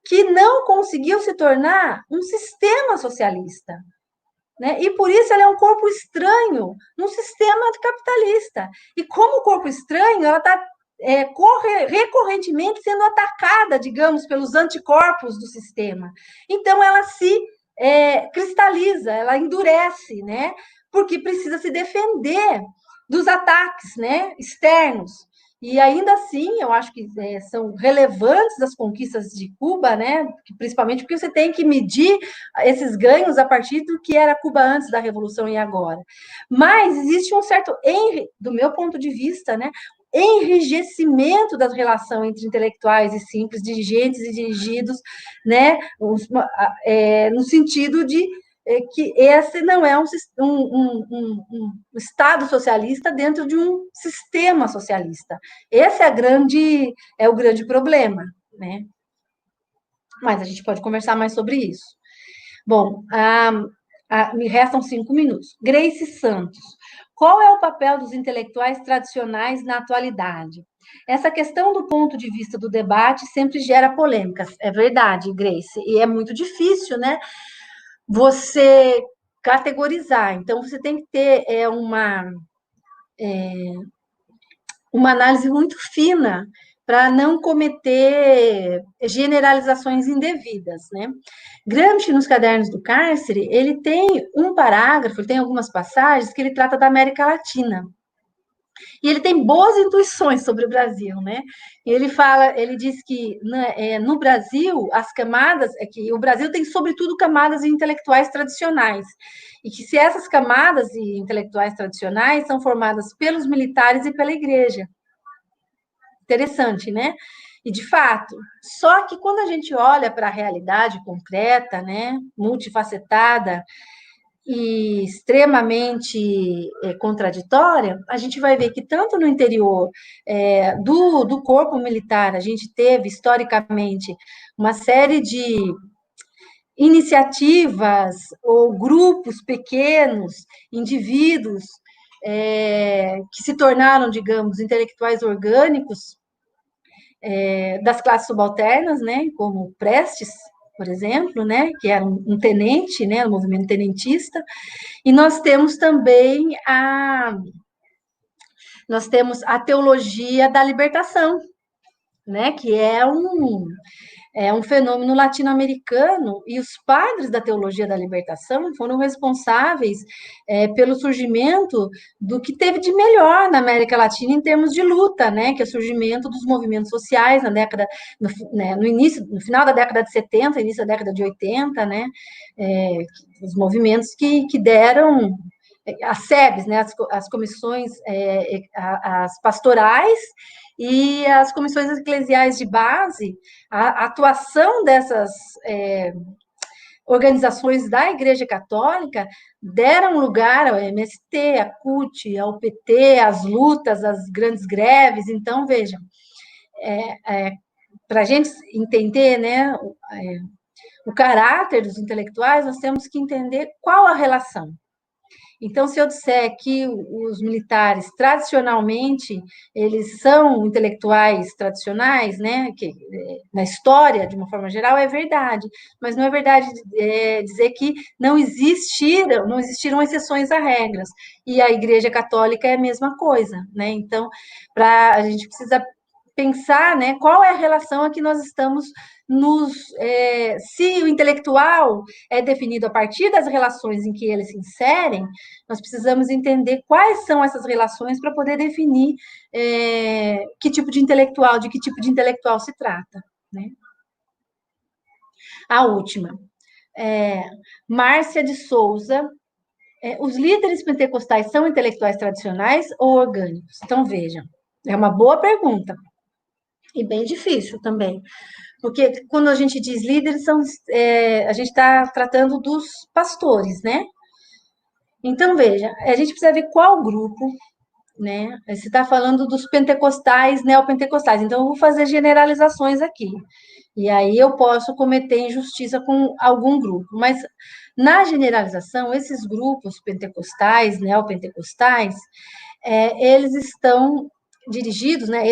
que não conseguiu se tornar um sistema socialista. Né? E por isso ela é um corpo estranho num sistema capitalista. E como corpo estranho, ela está recorrentemente sendo atacada, digamos, pelos anticorpos do sistema. Então, ela se cristaliza, ela endurece, né? Porque precisa se defender dos ataques, né, externos. E ainda assim, eu acho que são relevantes as conquistas de Cuba, né? Principalmente porque você tem que medir esses ganhos a partir do que era Cuba antes da Revolução e agora. Mas existe um certo, do meu ponto de vista, né, enrijecimento da relação entre intelectuais e simples, dirigentes e dirigidos, né, no sentido de que esse não é um Estado socialista dentro de um sistema socialista. Esse é o grande problema, né? Mas a gente pode conversar mais sobre isso. Bom, me restam 5 minutos. Grace Santos. Qual é o papel dos intelectuais tradicionais na atualidade? Essa questão do ponto de vista do debate sempre gera polêmicas. É verdade, Grace, e é muito difícil, né? Você categorizar. Então, você tem que ter uma análise muito fina para não cometer generalizações indevidas, né? Gramsci, nos Cadernos do Cárcere, ele tem um parágrafo, ele tem algumas passagens que ele trata da América Latina. E ele tem boas intuições sobre o Brasil, né? Ele diz que no Brasil, as camadas, que o Brasil tem, sobretudo, camadas intelectuais tradicionais, e que se essas camadas intelectuais tradicionais são formadas pelos militares e pela igreja. Interessante, né? E, de fato, só que quando a gente olha para a realidade concreta, né, multifacetada, e extremamente contraditória, a gente vai ver que tanto no interior do corpo militar, a gente teve, historicamente, uma série de iniciativas ou grupos pequenos, indivíduos, que se tornaram, digamos, intelectuais orgânicos das classes subalternas, né, como Prestes, por exemplo, né, que era um tenente, né, o movimento tenentista, e nós temos também a teologia da libertação, né, que é um fenômeno latino-americano, e os padres da teologia da libertação foram responsáveis pelo surgimento do que teve de melhor na América Latina em termos de luta, né, que é o surgimento dos movimentos sociais no final da década de 70, início da década de 80, né, os movimentos que deram as SEBs, né, as comissões, as pastorais e as comissões eclesiais de base, a atuação dessas organizações da Igreja Católica deram lugar ao MST, à CUT, ao PT, às lutas, às grandes greves. Então, vejam, para a gente entender, né, o caráter dos intelectuais, nós temos que entender qual a relação. Então, se eu disser que os militares, tradicionalmente, eles são intelectuais tradicionais, né, que, na história, de uma forma geral, é verdade, mas não é verdade dizer que não existiram exceções a regras, e a Igreja Católica é a mesma coisa, né, então, a gente precisa pensar, né, qual é a relação a que nós estamos se o intelectual é definido a partir das relações em que eles se inserem, nós precisamos entender quais são essas relações para poder definir de que tipo de intelectual se trata, né? A última, Márcia de Souza. Os líderes pentecostais são intelectuais tradicionais ou orgânicos? Então, vejam, é uma boa pergunta e bem difícil também, porque quando a gente diz líderes, a gente está tratando dos pastores, né? Então, veja, a gente precisa ver qual grupo, né? Você está falando dos pentecostais, neopentecostais, então eu vou fazer generalizações aqui. E aí eu posso cometer injustiça com algum grupo, mas na generalização, esses grupos pentecostais, neopentecostais, eles estão dirigidos, né,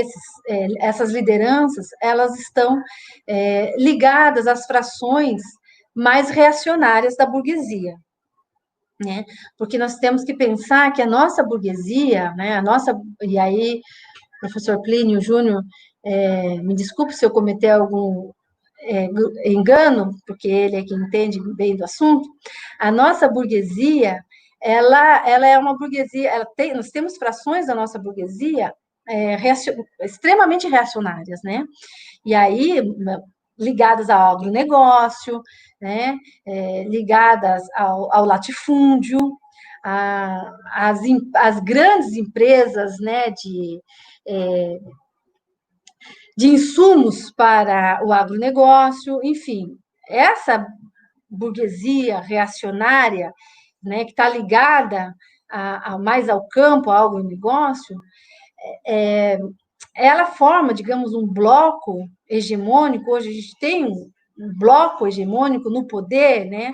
essas lideranças, elas estão ligadas às frações mais reacionárias da burguesia, né? Porque nós temos que pensar que a nossa burguesia, né, e aí, professor Plínio Júnior, me desculpe se eu cometer algum engano, porque ele é que entende bem do assunto, a nossa burguesia, ela é uma burguesia, nós temos frações da nossa burguesia extremamente reacionárias, né? E aí, ligadas ao agronegócio, né? Ligadas ao latifúndio, às grandes empresas, né? De insumos para o agronegócio, enfim, essa burguesia reacionária, né, que está ligada mais ao campo, ao agronegócio, ela forma, digamos, um bloco hegemônico. Hoje a gente tem um bloco hegemônico no poder, né,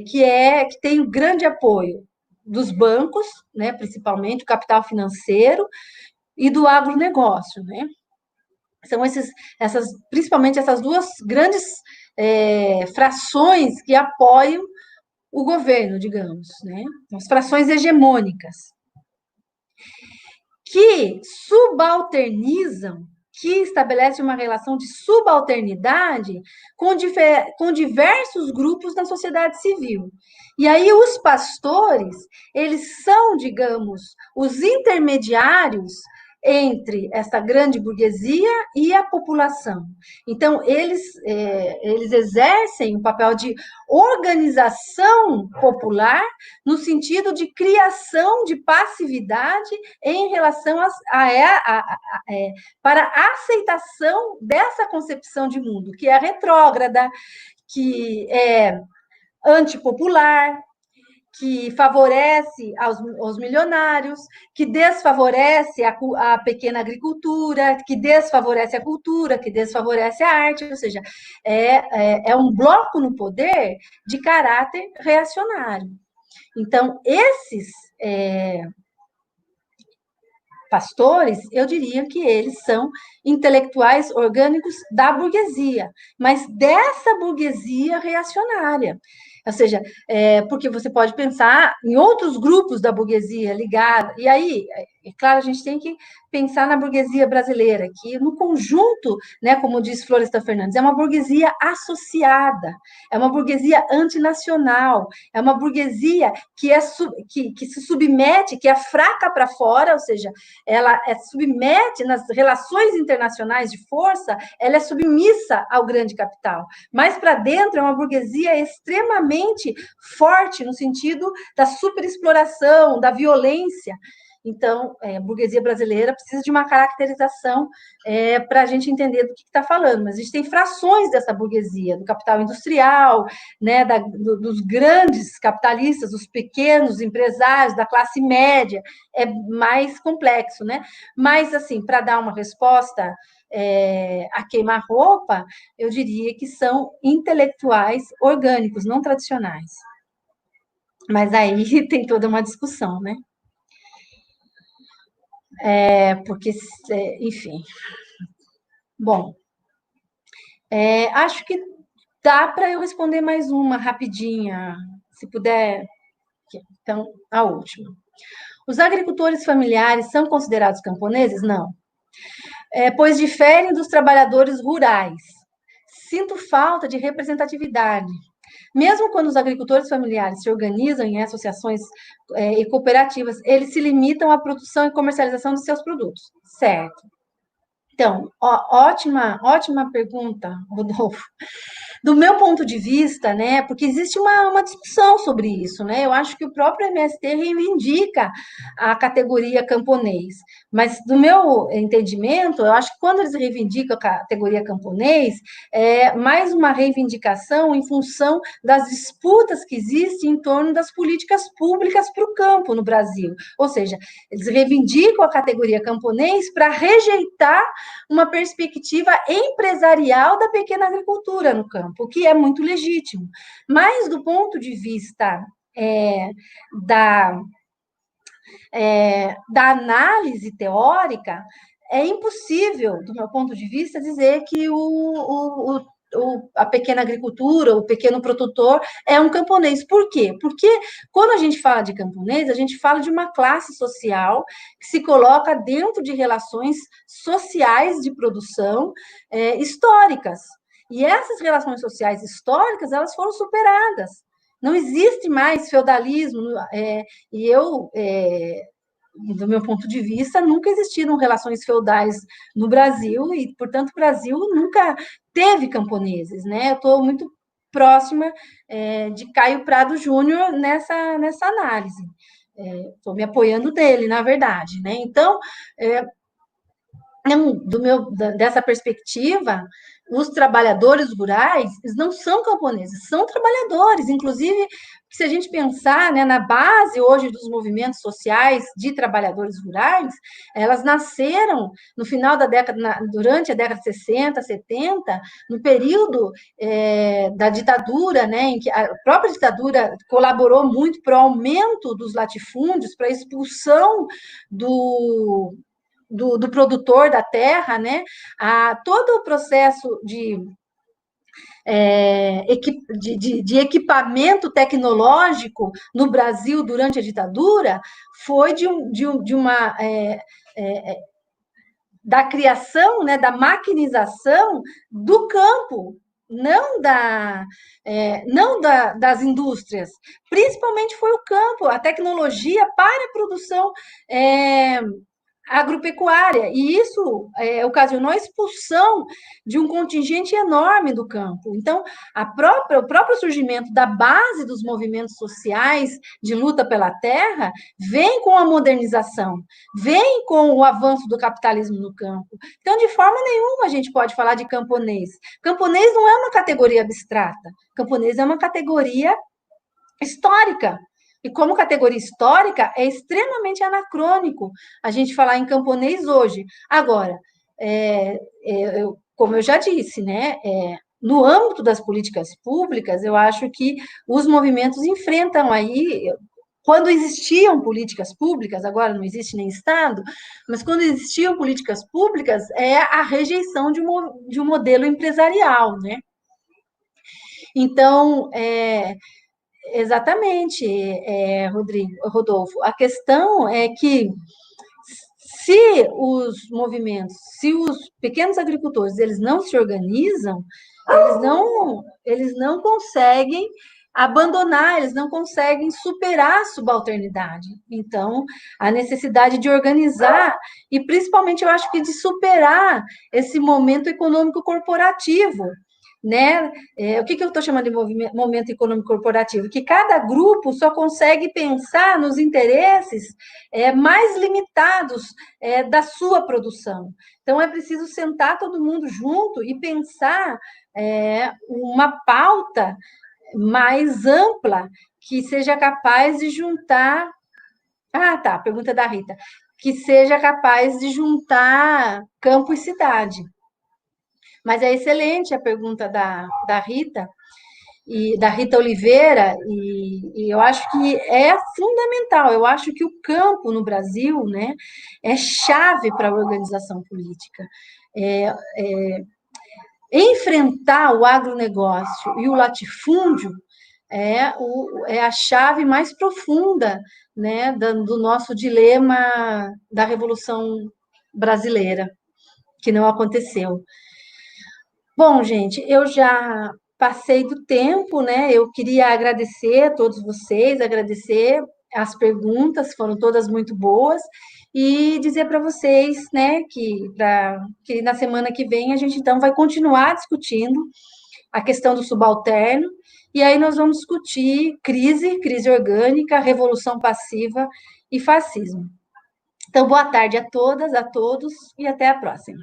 que tem um grande apoio dos bancos, né, principalmente o capital financeiro, e do agronegócio, né? São principalmente essas duas grandes frações que apoiam o governo, digamos, né? As frações hegemônicas, que subalternizam, que estabelecem uma relação de subalternidade com diversos grupos da sociedade civil. E aí os pastores, eles são, digamos, os intermediários entre essa grande burguesia e a população. Então, eles exercem o papel de organização popular no sentido de criação de passividade em relação para a aceitação dessa concepção de mundo, que é retrógrada, que é antipopular, que favorece aos milionários, que desfavorece a pequena agricultura, que desfavorece a cultura, que desfavorece a arte, ou seja, é um bloco no poder de caráter reacionário. Então, esses pastores, eu diria que eles são intelectuais orgânicos da burguesia, mas dessa burguesia reacionária. Ou seja, porque você pode pensar em outros grupos da burguesia ligada, e aí, claro, a gente tem que pensar na burguesia brasileira, que no conjunto, né, como diz Florestan Fernandes, é uma burguesia associada, é uma burguesia antinacional, é uma burguesia que se submete, que é fraca para fora, ou seja, ela submete nas relações internacionais de força, ela é submissa ao grande capital. Mas para dentro é uma burguesia extremamente forte no sentido da superexploração, da violência. Então, a burguesia brasileira precisa de uma caracterização para a gente entender do que está falando. Mas existem frações dessa burguesia, do capital industrial, né, dos grandes capitalistas, dos pequenos empresários, da classe média. É mais complexo, né? Mas, assim, para dar uma resposta a queima-roupa, eu diria que são intelectuais orgânicos, não tradicionais. Mas aí tem toda uma discussão, né? Porque, enfim. Bom, acho que dá para eu responder mais uma rapidinha, se puder. Então, a última. Os agricultores familiares são considerados camponeses? Não. pois diferem dos trabalhadores rurais. Sinto falta de representatividade. Mesmo quando os agricultores familiares se organizam em associações e cooperativas, eles se limitam à produção e comercialização de seus produtos. Certo. Então, ótima pergunta, Rodolfo. Do meu ponto de vista, né, porque existe uma discussão sobre isso, né, eu acho que o próprio MST reivindica a categoria camponês, mas do meu entendimento, eu acho que quando eles reivindicam a categoria camponês, é mais uma reivindicação em função das disputas que existem em torno das políticas públicas para o campo no Brasil, ou seja, eles reivindicam a categoria camponês para rejeitar uma perspectiva empresarial da pequena agricultura no campo, o que é muito legítimo. Mas, do ponto de vista da, da análise teórica, é impossível, do meu ponto de vista, dizer que a pequena agricultura, o pequeno produtor é um camponês. Por quê? Porque quando a gente fala de camponês, a gente fala de uma classe social que se coloca dentro de relações sociais de produção históricas. E essas relações sociais históricas, elas foram superadas. Não existe mais feudalismo, e eu do meu ponto de vista, nunca existiram relações feudais no Brasil e, portanto, o Brasil nunca teve camponeses, né? Eu estou muito próxima de Caio Prado Júnior nessa análise. Estou me apoiando dele, na verdade, né? Então, dessa perspectiva, os trabalhadores rurais não são camponeses, são trabalhadores. Inclusive, se a gente pensar, né, na base hoje dos movimentos sociais de trabalhadores rurais, elas nasceram no final da década, durante a década de 60, 70, no período da ditadura, né, em que a própria ditadura colaborou muito para o aumento dos latifúndios, para a expulsão do produtor da terra, né? Todo o processo de equipamento tecnológico no Brasil durante a ditadura foi da criação, né, da maquinização do campo, não das indústrias. Principalmente foi o campo, a tecnologia para a produção agropecuária, e isso ocasionou a expulsão de um contingente enorme do campo. Então, o próprio surgimento da base dos movimentos sociais de luta pela terra vem com a modernização, vem com o avanço do capitalismo no campo. Então, de forma nenhuma a gente pode falar de camponês. Camponês não é uma categoria abstrata, camponês é uma categoria histórica. E como categoria histórica, é extremamente anacrônico a gente falar em camponês hoje. Agora, como eu já disse, né, no âmbito das políticas públicas, eu acho que os movimentos enfrentam aí, quando existiam políticas públicas, agora não existe nem Estado, mas quando existiam políticas públicas, é a rejeição de um modelo empresarial, né? Então, exatamente, Rodolfo. A questão é que se os pequenos agricultores eles não se organizam, eles não conseguem abandonar, eles não conseguem superar a subalternidade. Então, a necessidade de organizar e principalmente eu acho que de superar esse momento econômico corporativo, né? O que eu estou chamando de momento econômico corporativo? Que cada grupo só consegue pensar nos interesses mais limitados da sua produção. Então, é preciso sentar todo mundo junto e pensar uma pauta mais ampla que seja capaz de juntar. Ah, tá, pergunta da Rita. Que seja capaz de juntar campo e cidade. Mas é excelente a pergunta da Rita, e da Rita Oliveira, e eu acho que é fundamental. Eu acho que o campo no Brasil, né, é chave para a organização política. Enfrentar o agronegócio e o latifúndio é a chave mais profunda, né, do nosso dilema da Revolução Brasileira. que não aconteceu. Bom, gente, eu já passei do tempo, né? Eu queria agradecer a todos vocês, agradecer as perguntas, foram todas muito boas, e dizer para vocês, né, que na semana que vem a gente então vai continuar discutindo a questão do subalterno, e aí nós vamos discutir crise orgânica, revolução passiva e fascismo. Então, boa tarde a todas, a todos, e até a próxima.